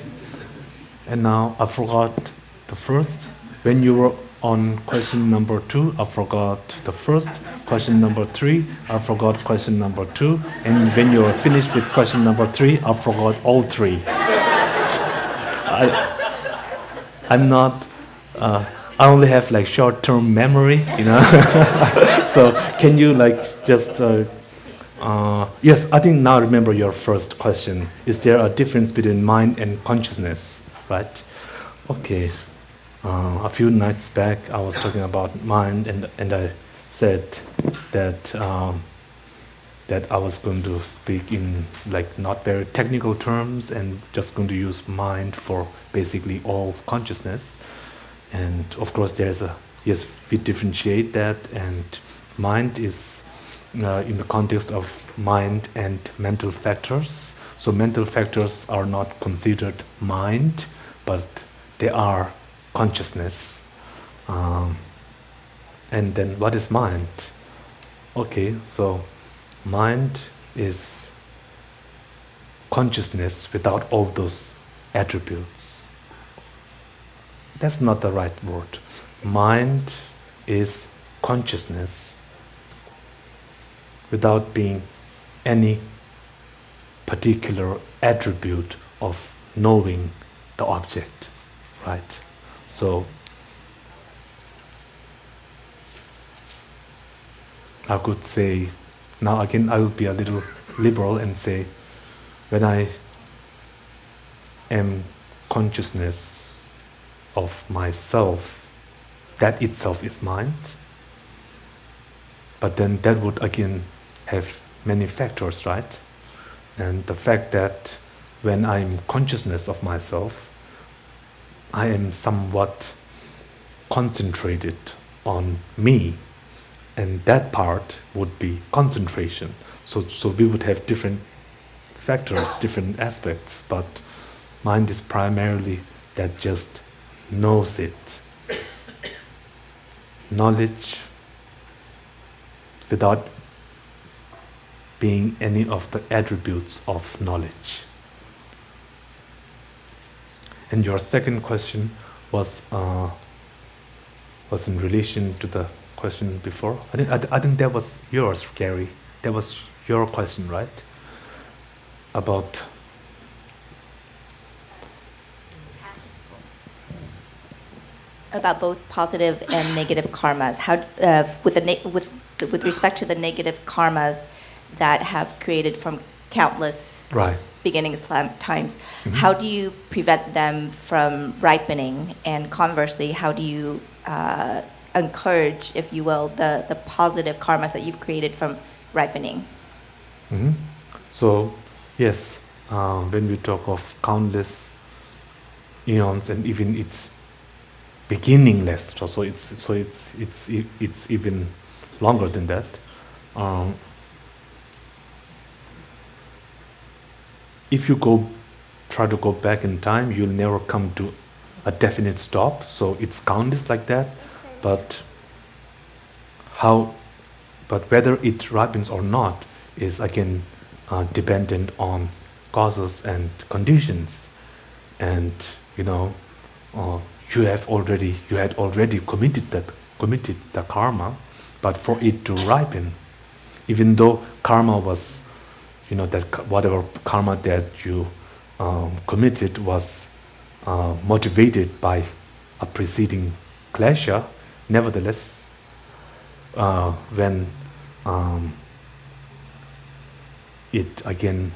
And now I forgot the first. When you were on question number 2, I forgot the first. Question number 3, I forgot question number 2. And when you were finished with question number 3, I forgot all 3. I'm not. I only have like short-term memory, So can you just? Yes, I think now I remember your first question. Is there a difference between mind and consciousness, right? Okay. A few nights back, I was talking about mind, and I said that that I was going to speak in not very technical terms and just going to use mind for basically all consciousness. And of course, yes, we differentiate that, and mind is in the context of mind and mental factors. So mental factors are not considered mind, but they are consciousness. And then what is mind? Okay, so mind is consciousness without all those attributes. That's not the right word. Mind is consciousness without being any particular attribute of knowing the object, right? So I could say Now again, I will be a little liberal and say, when I am consciousness of myself, that itself is mind. But then that would again have many factors, right? And the fact that when I'm consciousness of myself, I am somewhat concentrated on me, and that part would be concentration. So we would have different factors, different aspects, but mind is primarily that just knows it. Knowledge without being any of the attributes of knowledge. And your second question was in relation to the question before. I think that was yours, Gary. That was your question, right? About both positive and negative karmas. How, with respect to the negative karmas that have created from countless right. beginnings times, how do you prevent them from ripening? And conversely, how do you encourage, if you will, the positive karmas that you've created from ripening? So, yes, when we talk of countless eons and even its beginningless, so it's even longer than that. If you try to go back in time, you'll never come to a definite stop. So it's countless like that, but whether it ripens or not is again dependent on causes and conditions. And you had already committed the karma, but for it to ripen, even though karma was, that whatever karma that you committed was motivated by a preceding klesha, nevertheless, when it again,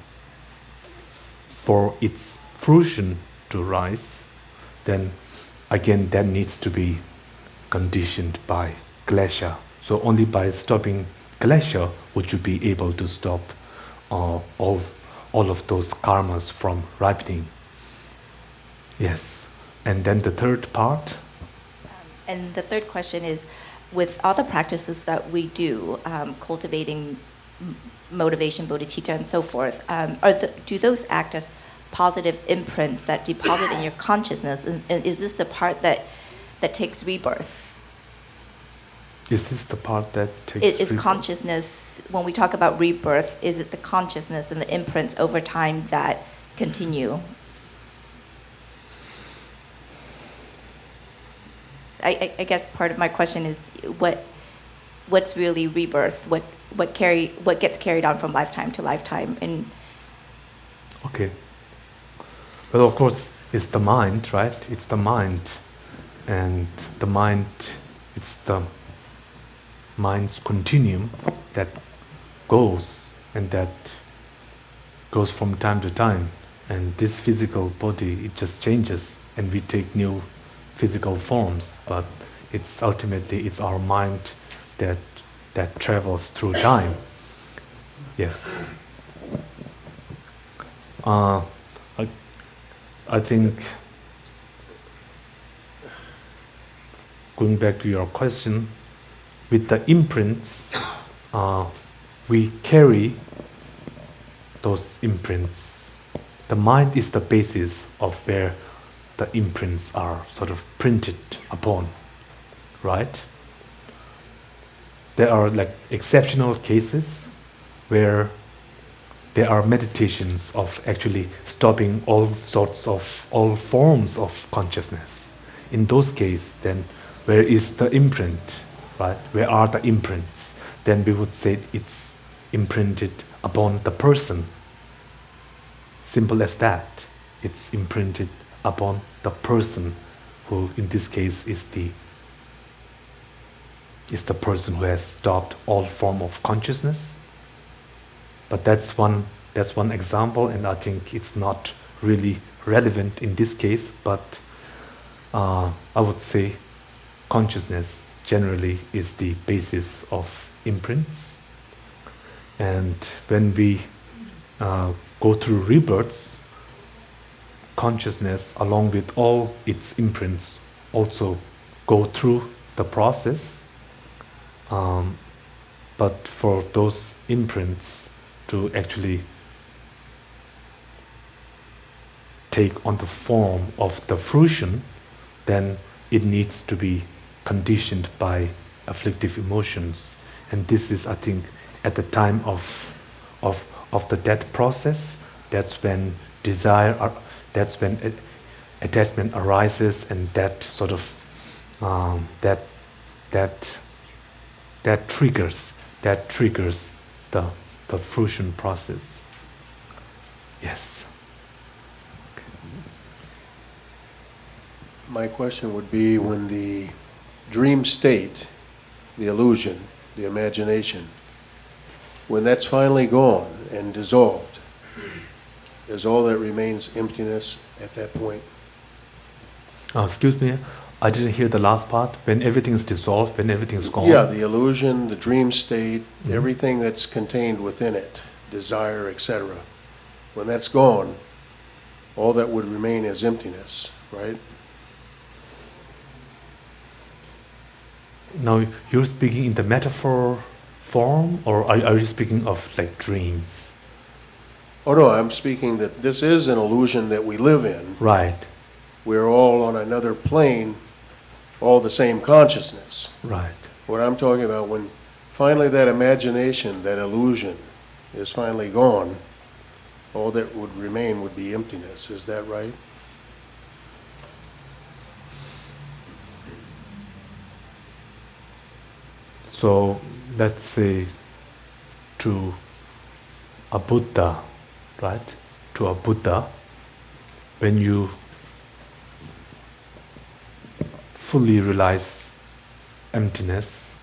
for its fruition to rise, then again that needs to be conditioned by klesha. So only by stopping klesha would you be able to stop all of those karmas from ripening. Yes. And then the third part? And the third question is, with all the practices that we do, cultivating motivation, bodhicitta, and so forth, do those act as positive imprints that deposit in your consciousness? And is this the part that takes rebirth? Is this the part that takes Is consciousness, when we talk about rebirth, is it the consciousness and the imprints over time that continue? I guess part of my question is what's really rebirth? What gets carried on from lifetime to lifetime? And okay. Well, of course, it's the mind, right? It's the mind, and the mind, it's the mind's continuum that goes, and that goes from time to time. And this physical body, it just changes, and we take new physical forms, but it's ultimately it's our mind that travels through time. Yes. I think, going back to your question, with the imprints, we carry those imprints. The mind is the basis of where the imprints are sort of printed upon, right? There are like exceptional cases where there are meditations of actually stopping all forms of consciousness. In those cases, then where is the imprint, right? Where are the imprints? Then we would say it's imprinted upon the person. Simple as that. It's imprinted upon the person, who in this case is the person who has stopped all form of consciousness. But that's one example, and I think it's not really relevant in this case. But I would say consciousness generally is the basis of imprints, and when we go through rebirths, consciousness, along with all its imprints, also go through the process. But for those imprints to actually take on the form of the fruition, then it needs to be conditioned by afflictive emotions. And this is, I think, at the time of the death process, that's when that's when attachment arises, and that sort of that triggers the fruition process. Yes. My question would be, when the dream state, the illusion, the imagination, when that's finally gone and dissolved, is all that remains emptiness at that point? Excuse me, I didn't hear the last part. When everything is dissolved, when everything is gone. Yeah, the illusion, the dream state, Mm-hmm. everything that's contained within it, desire, etc. When that's gone, all that would remain is emptiness, right? Now, you're speaking in the metaphor form, or are you speaking of like dreams? Oh no, I'm speaking that this is an illusion that we live in. Right, We're all on another plane, all the same consciousness. right. What I'm talking about, when finally that imagination, that illusion is finally gone, all that would remain would be emptiness. Is that right? So, let's say to a Buddha, right? To a Buddha, when you fully realize emptiness,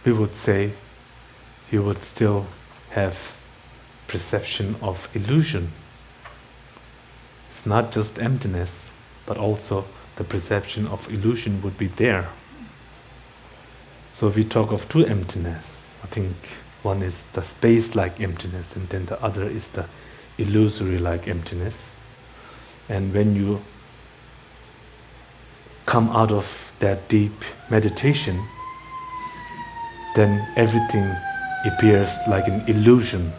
we would say you would still have perception of illusion. It's not just emptiness, but also the perception of illusion would be there. So we talk of two emptiness. I think one is the space-like emptiness, and then the other is the illusory-like emptiness. And when you come out of that deep meditation, then everything appears like an illusion.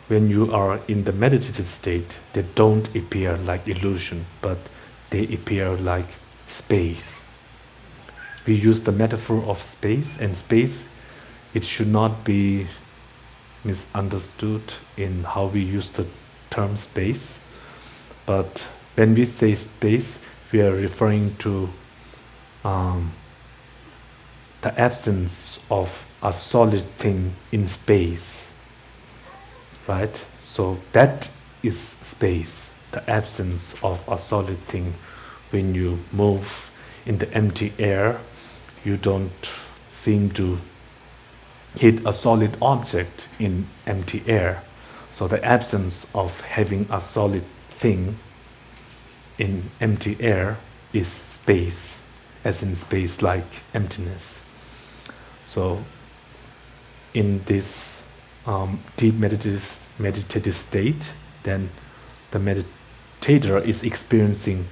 When you are in the meditative state, they don't appear like illusion, but they appear like space. We use the metaphor of space, and space, it should not be misunderstood in how we use the term space. But when we say space, we are referring to the absence of a solid thing in space, right? So that is space, the absence of a solid thing. When you move in the empty air, you don't seem to hit a solid object in empty air. So the absence of having a solid thing in empty air is space, as in space like emptiness. So in this deep meditative state, then the meditator is experiencing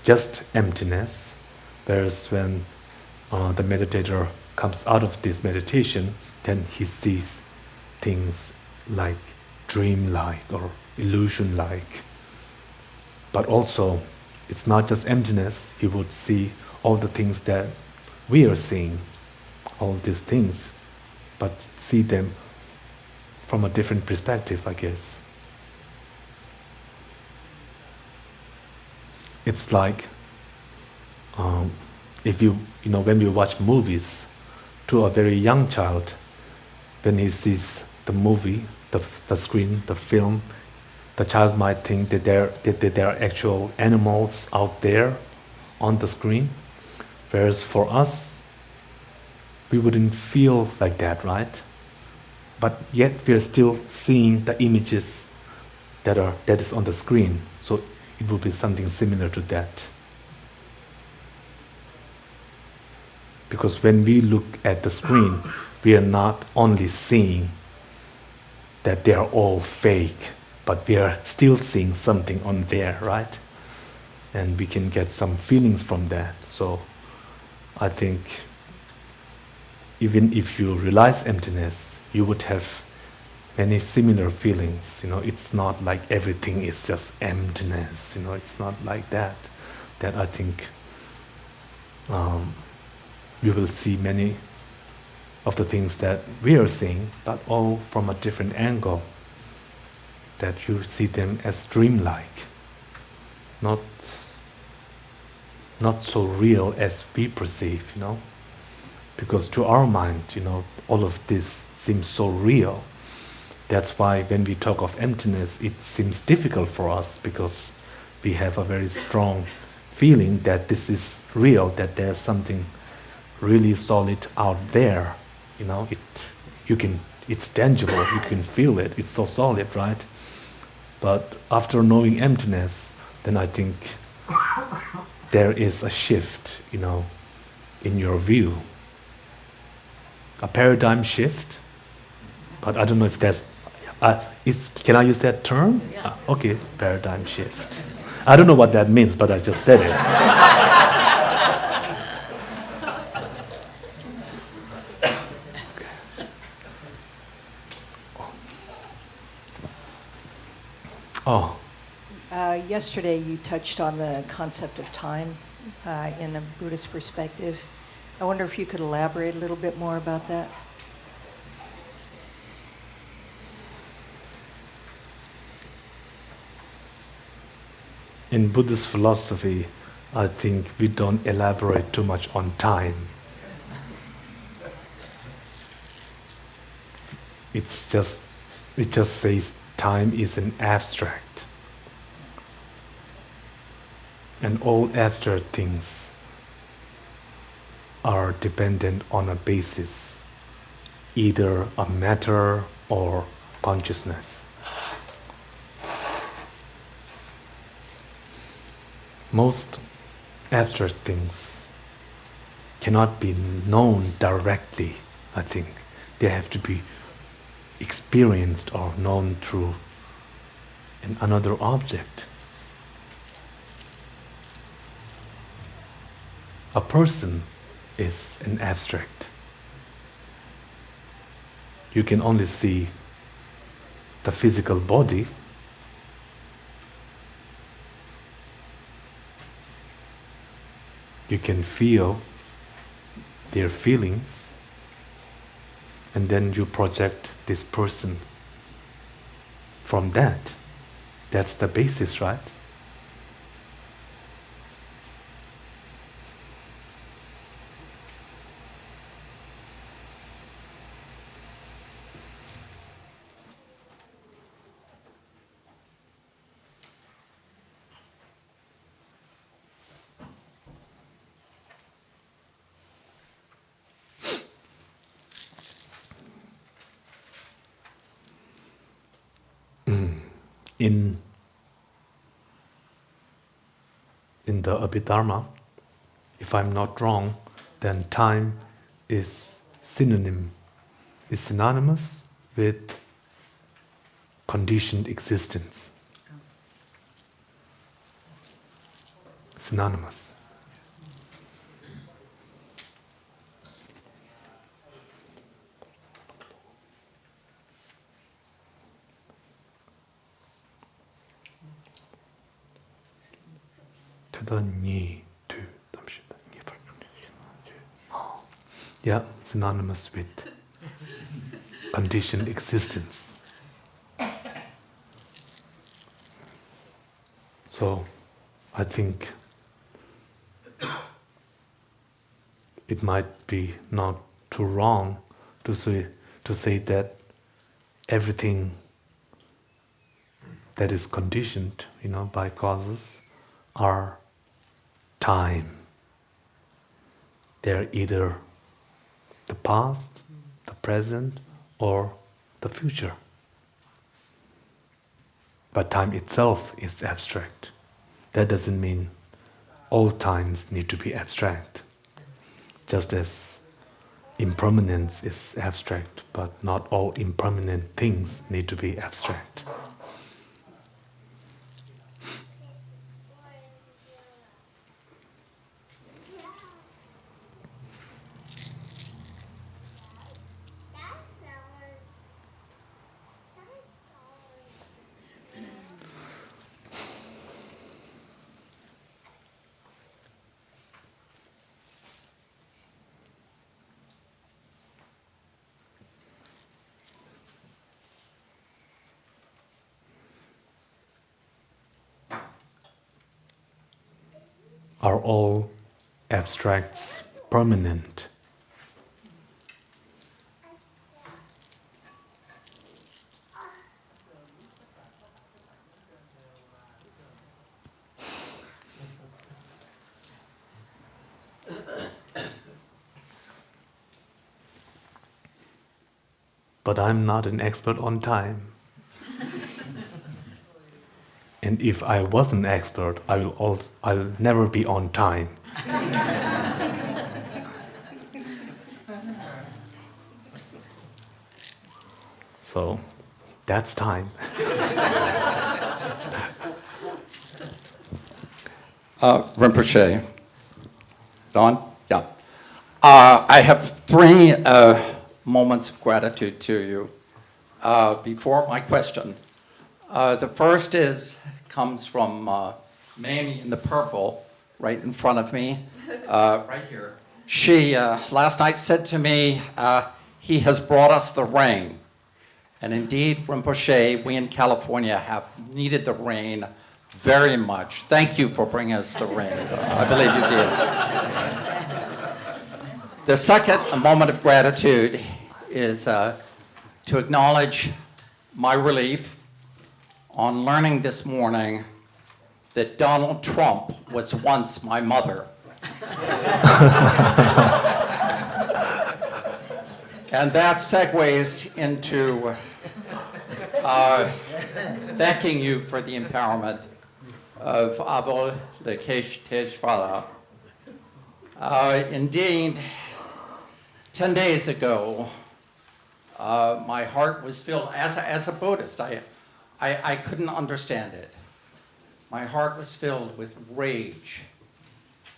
just emptiness, whereas when the meditator comes out of this meditation, then he sees things like dream-like or illusion-like. But also, it's not just emptiness. He would see all the things that we are seeing, all these things, but see them from a different perspective, I guess. It's like if when we watch movies, to a very young child, when he sees the movie, the screen, the film, the child might think that there are actual animals out there on the screen, whereas for us, we wouldn't feel like that, right? But yet we are still seeing the images that is on the screen. So it would be something similar to that. Because when we look at the screen, we are not only seeing that they are all fake, but we are still seeing something on there, right? And we can get some feelings from that. So I think even if you realize emptiness, you would have many similar feelings. It's not like everything is just emptiness. It's not like that. That I think you will see many of the things that we are seeing, but all from a different angle. That you see them as dreamlike, not so real as we perceive. Because to our mind, all of this seems so real. That's why when we talk of emptiness, it seems difficult for us, because we have a very strong feeling that this is real, that there's something really solid out there. It's tangible, you can feel it, it's so solid, right? But after knowing emptiness, then I think there is a shift, in your view. A paradigm shift, but I don't know if that's, can I use that term? Yeah. Okay, paradigm shift. I don't know what that means, but I just said it. Oh, Yesterday you touched on the concept of time in a Buddhist perspective. I wonder if you could elaborate a little bit more about that. in Buddhist philosophy, I think we don't elaborate too much on time. It just says time is an abstract. And all abstract things are dependent on a basis, either a matter or consciousness. Most abstract things cannot be known directly, I think. They have to be experienced or known through another object. A person is an abstract. You can only see the physical body, you can feel their feelings, and then you project this person from that. That's the basis, right? In the Abhidharma, if I'm not wrong, then time is synonymous with conditioned existence. Synonymous. Yeah, synonymous with conditioned existence. So, I think it might be not too wrong to say that everything that is conditioned, by causes are time. They're either the past, the present, or the future. But time itself is abstract. That doesn't mean all times need to be abstract. Just as impermanence is abstract, but not all impermanent things need to be abstract. Are all abstracts permanent? But I'm not an expert on time. And if I was an expert, I'll never be on time. So, that's time. Rinpoche. Don? Yeah. I have three moments of gratitude to you before my question. The first comes from Mamie in the purple, right in front of me, right here. She last night said to me, he has brought us the rain. And indeed, Rinpoche, we in California have needed the rain very much. Thank you for bringing us the rain. I believe you did. The second moment of gratitude is to acknowledge my relief on learning this morning that Donald Trump was once my mother. And that segues into thanking you for the empowerment of Avalokiteshvara. Indeed, 10 days ago, my heart was filled, as a Buddhist, I couldn't understand it. My heart was filled with rage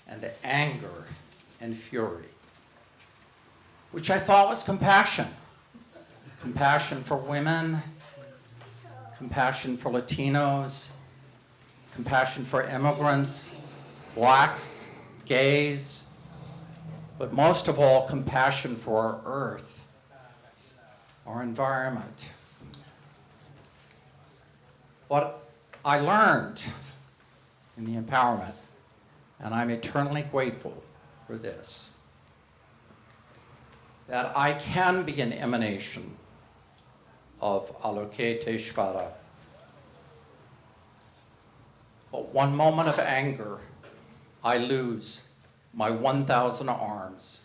and anger and fury, which I thought was compassion. Compassion for women, compassion for Latinos, compassion for immigrants, blacks, gays, but most of all, compassion for our earth, our environment. What I learned in the empowerment, and I'm eternally grateful for this, that I can be an emanation of Avalokiteshvara. But one moment of anger, I lose my 1,000 arms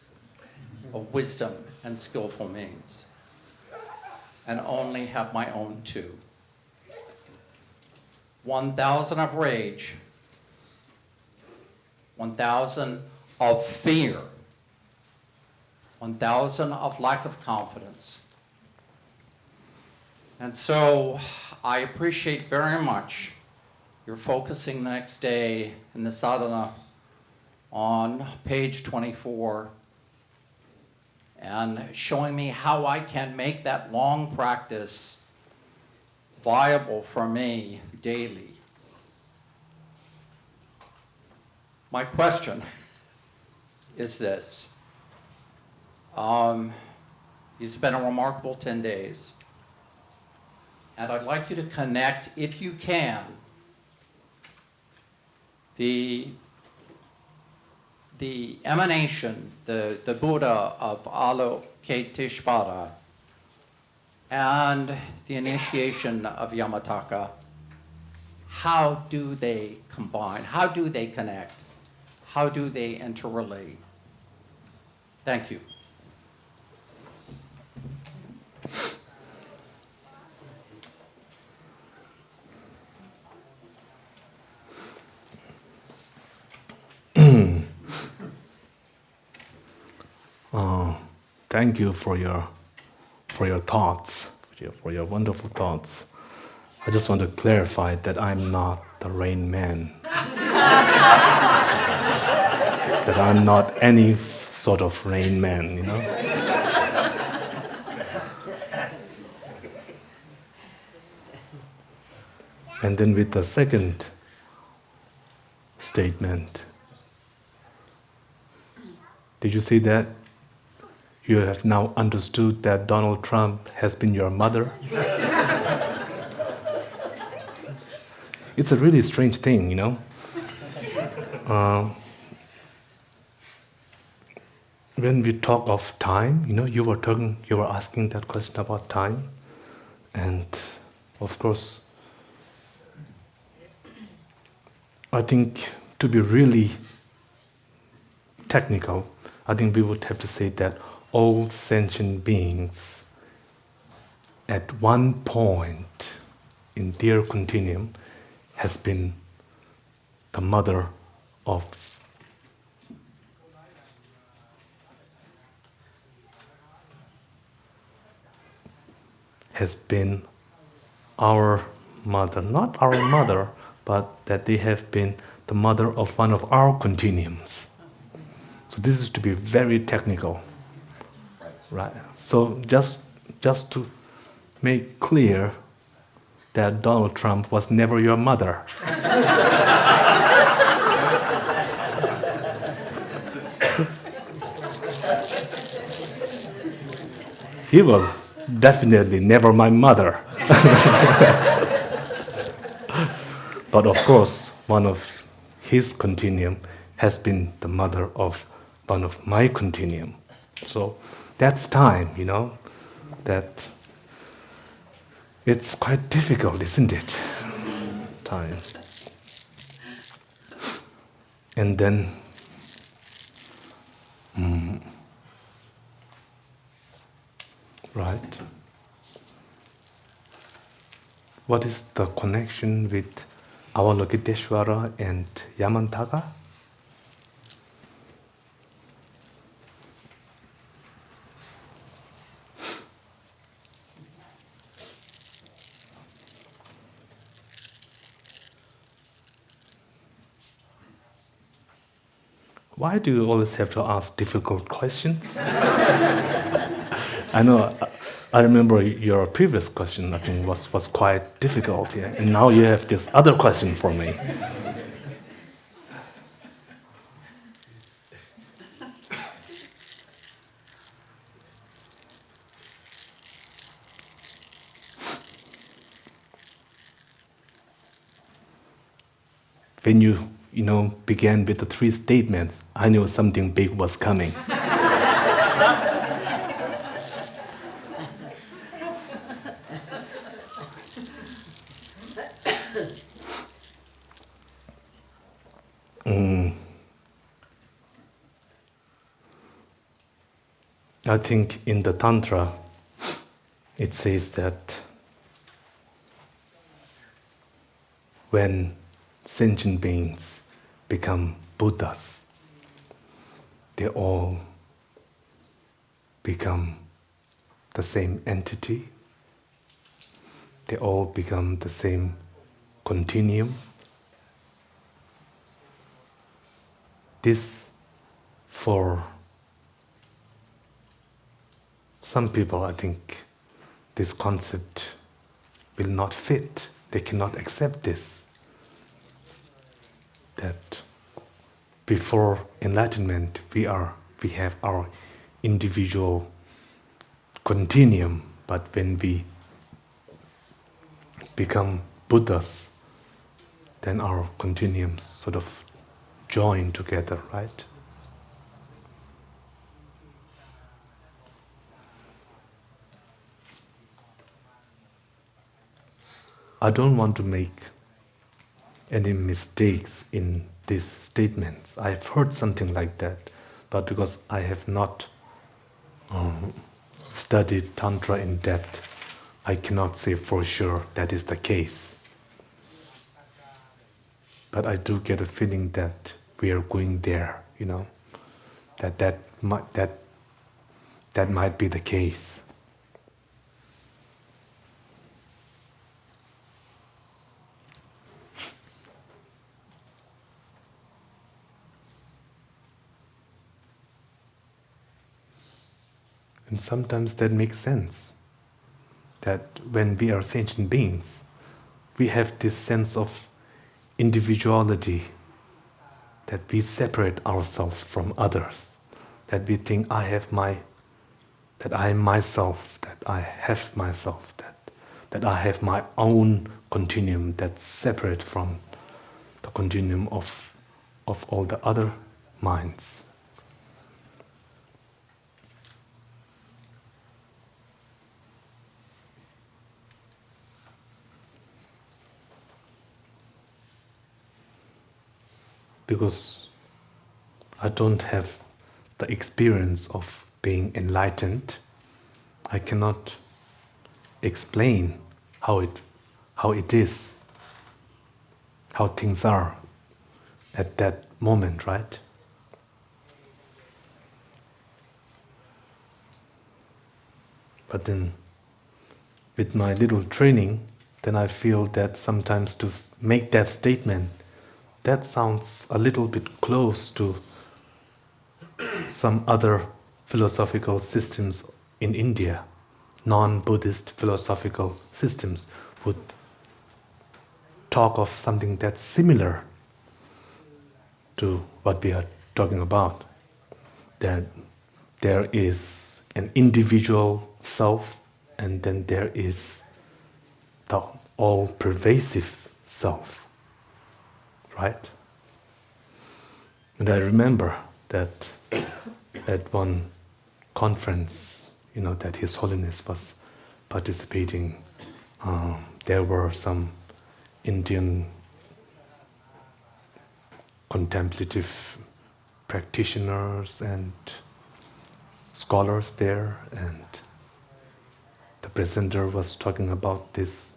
of wisdom and skillful means, and only have my own 2. 1,000 of rage, 1,000 of fear, 1,000 of lack of confidence. And so I appreciate very much your focusing the next day in the sadhana on page 24 and showing me how I can make that long practice viable for me daily. My question is this. It's been a remarkable 10 days. And I'd like you to connect, if you can, the emanation, the Buddha of Avalokiteshvara, and the initiation of Yamataka. How do they combine? How do they connect? How do they interrelate? Thank you. thank you for your thoughts, for your wonderful thoughts. I just want to clarify that I'm not the Rain Man. That I'm not any sort of Rain Man, you know. And then with the second statement, did you see that? You have now understood that Donald Trump has been your mother? It's a really strange thing, you know. When we talk of time, you know, you were asking that question about time, and of course, I think to be really technical, I think we would have to say that all sentient beings at one point in their continuum has been the mother of has been our mother, not our mother, but that they have been the mother of one of our continuums. So this is to be very technical, right? So just to make clear that Donald Trump was never your mother. He was definitely never my mother. But of course, one of his continuum has been the mother of one of my continuum. So that's time, you know, that it's quite difficult, isn't it? Time. And then, right? What is the connection with Avalokiteshvara and Yamantaka? Why do you always have to ask difficult questions? I know, I remember your previous question, I think, was quite difficult, yeah? And now you have this other question for me. When you began with the 3 statements, I knew something big was coming. I think in the Tantra, it says that when sentient beings become Buddhas, they all become the same entity, they all become the same continuum. This, for some people, I think this concept will not fit. They cannot accept this. That before enlightenment, we have our individual continuum, but when we become Buddhas, then our continuums sort of join together, right? I don't want to make any mistakes in these statements. I've heard something like that, but because I have not studied Tantra in depth, I cannot say for sure that is the case. But I do get a feeling that we are going there, that that might be the case. And sometimes that makes sense. That when we are sentient beings, we have this sense of individuality, that we separate ourselves from others, that we think that I am myself, that I have myself, that I have my own continuum that's separate from the continuum of all the other minds. Because I don't have the experience of being enlightened, I cannot explain how it is, how things are at that moment, right? But then, with my little training, then I feel that sometimes to make that statement, that sounds a little bit close to some other philosophical systems in India. Non-Buddhist philosophical systems would talk of something that's similar to what we are talking about. That there is an individual self, and then there is the all-pervasive self. Right? And I remember that at one conference, that His Holiness was participating, there were some Indian contemplative practitioners and scholars there, and the presenter was talking about these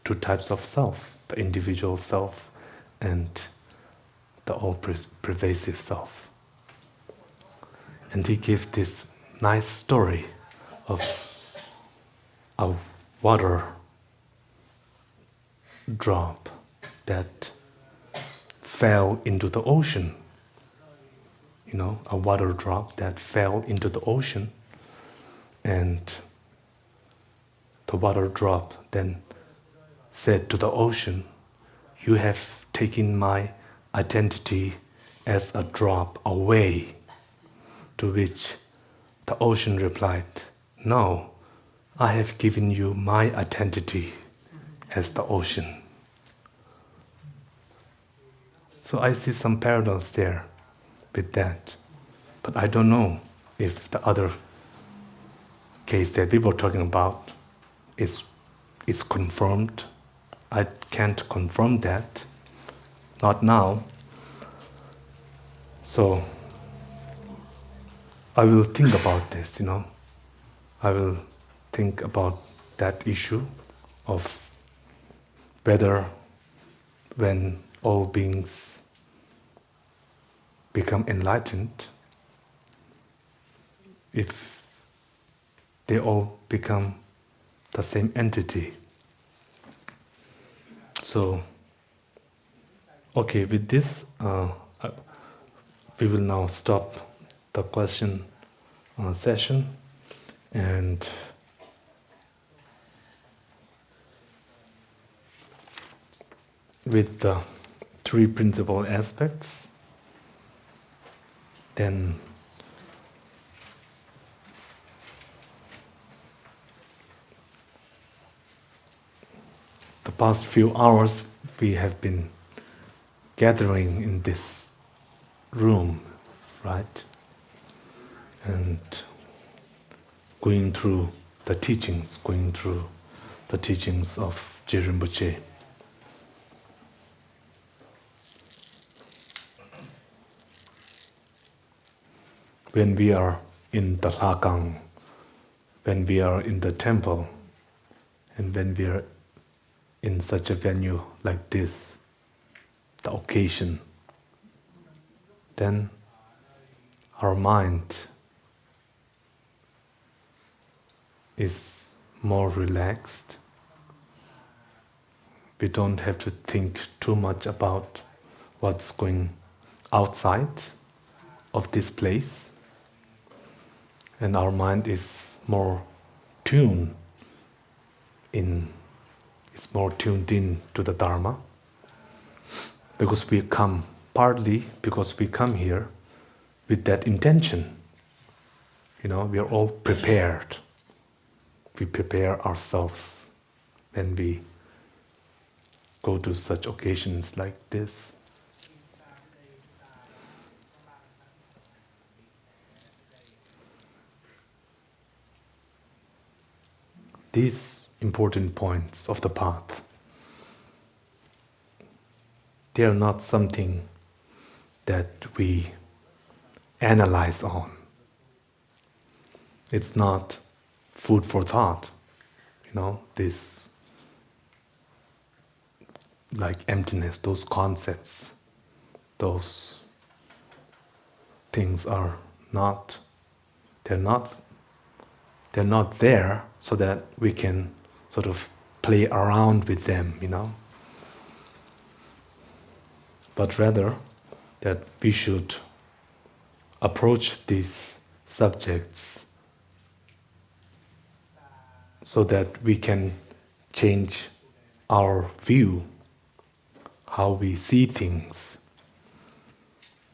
two types of self, the individual self and the all-pervasive self. And he gave this nice story of a water drop that fell into the ocean. A water drop that fell into the ocean, and the water drop then said to the ocean, "You have taken my identity as a drop away." To which the ocean replied, "No, I have given you my identity as the ocean." So I see some parallels there with that. But I don't know if the other case that we were talking about is confirmed. I can't confirm that. Not now. So I will think about this, I will think about that issue of whether when all beings become enlightened, if they all become the same entity. So, okay, with this, we will now stop the question session, and with the three principal aspects, then the past few hours we have been gathering in this room, right? And going through the teachings of Rinpoche. When we are in the Lakang, when we are in the temple, and when we are in such a venue like this, the occasion, then our mind is more relaxed. We don't have to think too much about what's going outside of this place. And our mind is more tuned in, is more tuned in to the Dharma. Because we come, partly because we come here with that intention. We are all prepared. We prepare ourselves when we go to such occasions like this. These important points of the path, they are not something that we analyze on. It's not food for thought, this like emptiness, those concepts, those things are not, they're not there so that we can sort of play around with them, But rather that we should approach these subjects so that we can change our view, how we see things,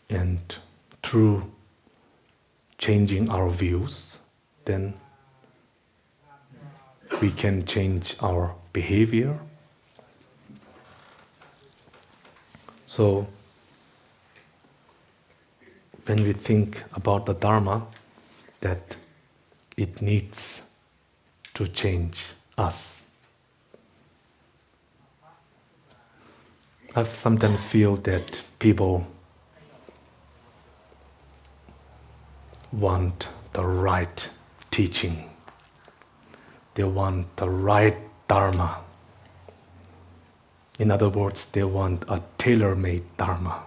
and through changing our views, then we can change our behavior. So, when we think about the Dharma, that it needs to change us. I sometimes feel that people want the right teaching. They want the right Dharma. In other words, they want a tailor-made Dharma.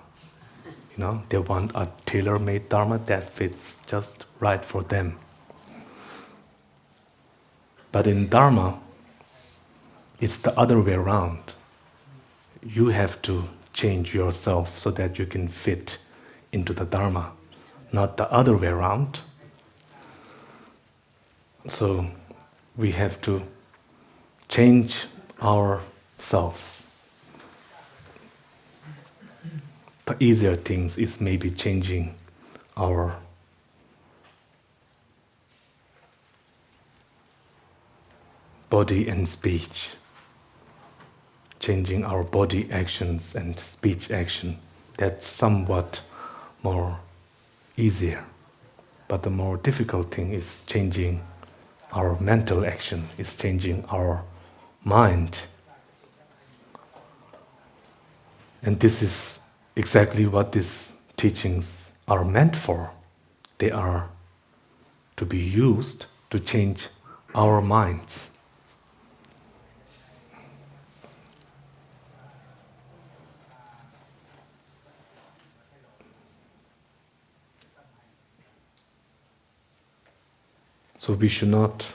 They want a tailor-made Dharma that fits just right for them. But in Dharma, it's the other way around. You have to change yourself so that you can fit into the Dharma, not the other way around. So we have to change ourselves. The easier things is maybe changing our body and speech, changing our body actions and speech action. That's somewhat more easier. But the more difficult thing is changing our mental action, is changing our mind. And this is exactly what these teachings are meant for. They are to be used to change our minds. So we should not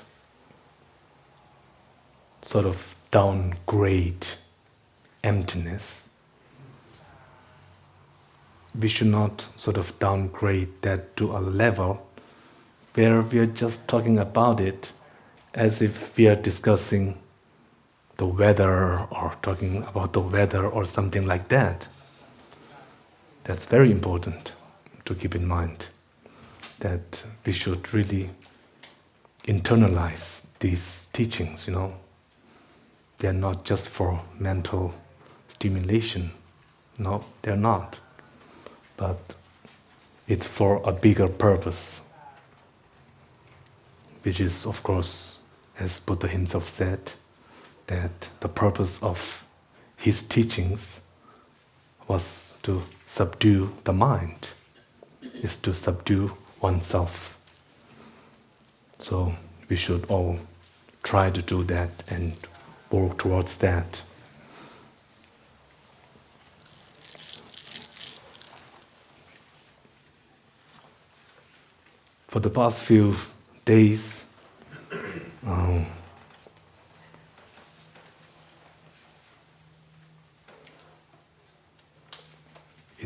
sort of downgrade emptiness. We should not sort of downgrade that to a level where we are just talking about it as if we are discussing the weather or talking about the weather or something like that. That's very important to keep in mind, that we should really internalize these teachings, They're not just for mental stimulation. No, they're not. But it's for a bigger purpose, which is, of course, as Buddha himself said, that the purpose of his teachings was to subdue the mind, is to subdue oneself. So we should all try to do that and work towards that. For the past few days,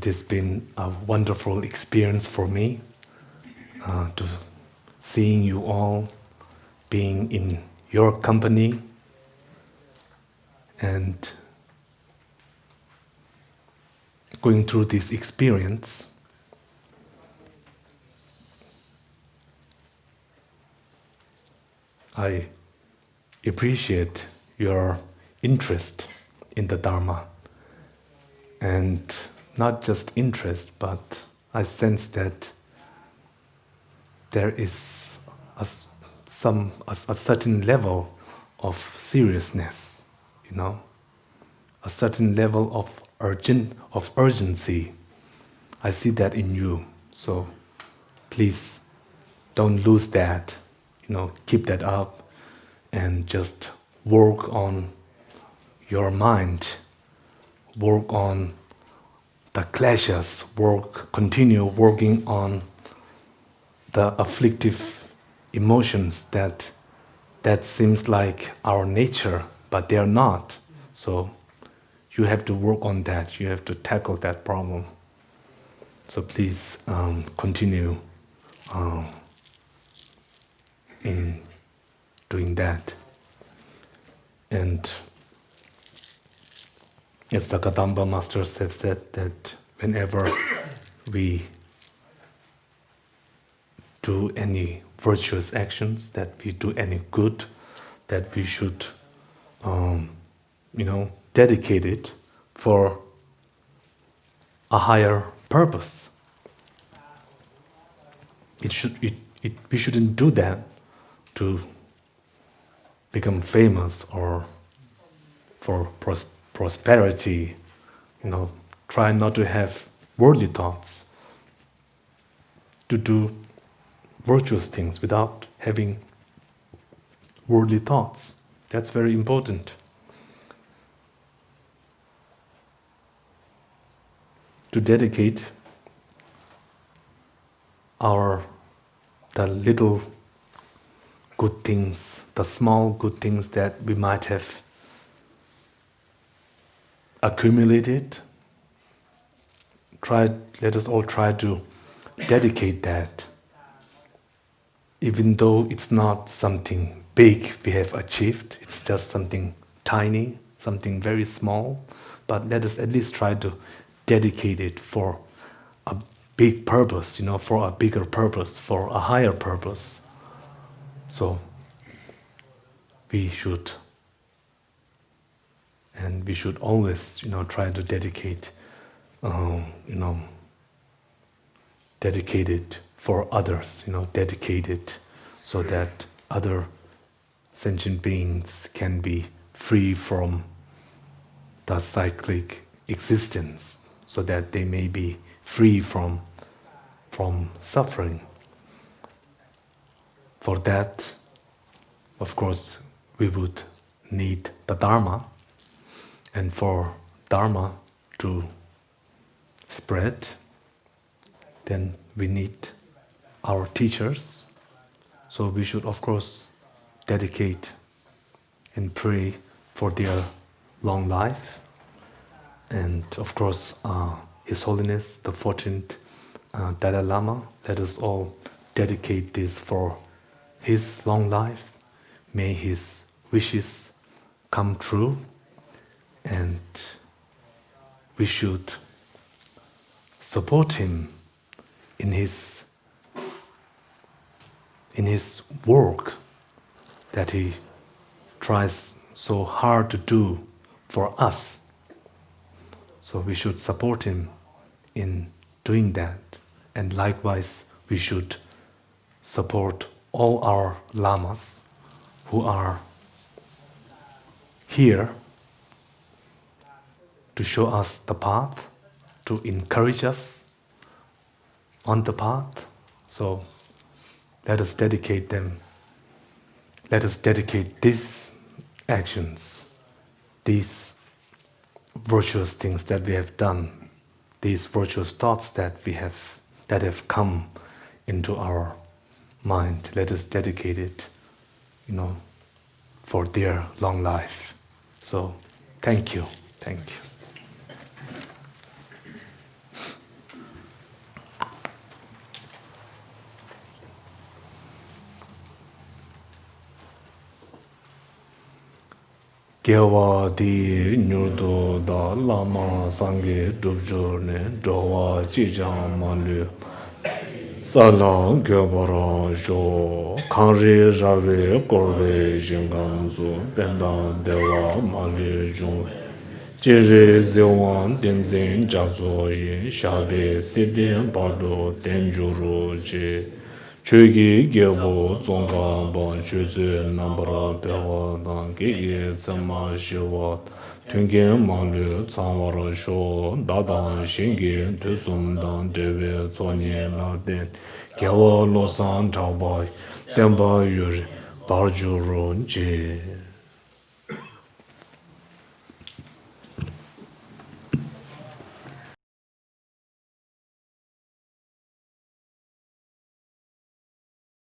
it has been a wonderful experience for me to seeing you all, being in your company, and going through this experience. I appreciate your interest in the Dharma, and not just interest, but I sense that there is a certain level of seriousness, a certain level of urgency. I see that in you, so please don't lose that. Keep that up and just work on your mind, work on the clashes, continue working on the afflictive emotions that seems like our nature, but they are not. So you have to work on that. You have to tackle that problem. So please continue in doing that. And as the Kadamba masters have said, that whenever we do any virtuous actions, that we do any good, that we should, dedicate it for a higher purpose. We shouldn't do that to become famous or for prosperity. Try not to have worldly thoughts. To do virtuous things without having worldly thoughts. That's very important. To dedicate the little good things, the small good things that we might have accumulated. Let us all try to dedicate that. Even though it's not something big we have achieved, it's just something tiny, something very small, but let us at least try to dedicate it for a big purpose, for a bigger purpose, for a higher purpose. So we should always, try to dedicate it for others, dedicate it so that other sentient beings can be free from the cyclic existence, so that they may be free from suffering. For that, of course, we would need the Dharma, and for Dharma to spread, then we need our teachers. So we should, of course, dedicate and pray for their long life. And of course, His Holiness, the 14th Dalai Lama, let us all dedicate this for his long life. May his wishes come true, and we should support him in his work that he tries so hard to do for us. So we should support him in doing that. And likewise, we should support all our lamas who are here to show us the path, to encourage us on the path. So let us dedicate them. Let us dedicate these actions, these virtuous things that we have done, these virtuous thoughts that have come into our mind. Let us dedicate it, for their long life. So, thank you. Thank you. Gewa di nyurdo da lama sangi dubjur ne dowa jijang manlu Salang gyabara jo kanri rawe korwe jingamzu bendan dewa mali jung Jiri zewan tenzin jazo yin shabe sidin bardo tenjuru ji Chugi gyabo zonga ban chuzi nambara bewa dan geye zama shiwa Tungen malu tsamwara sho dadan shingi tusum dan dewe tsonye laden Gyawa losan tabai tenpa yuri barjurun ji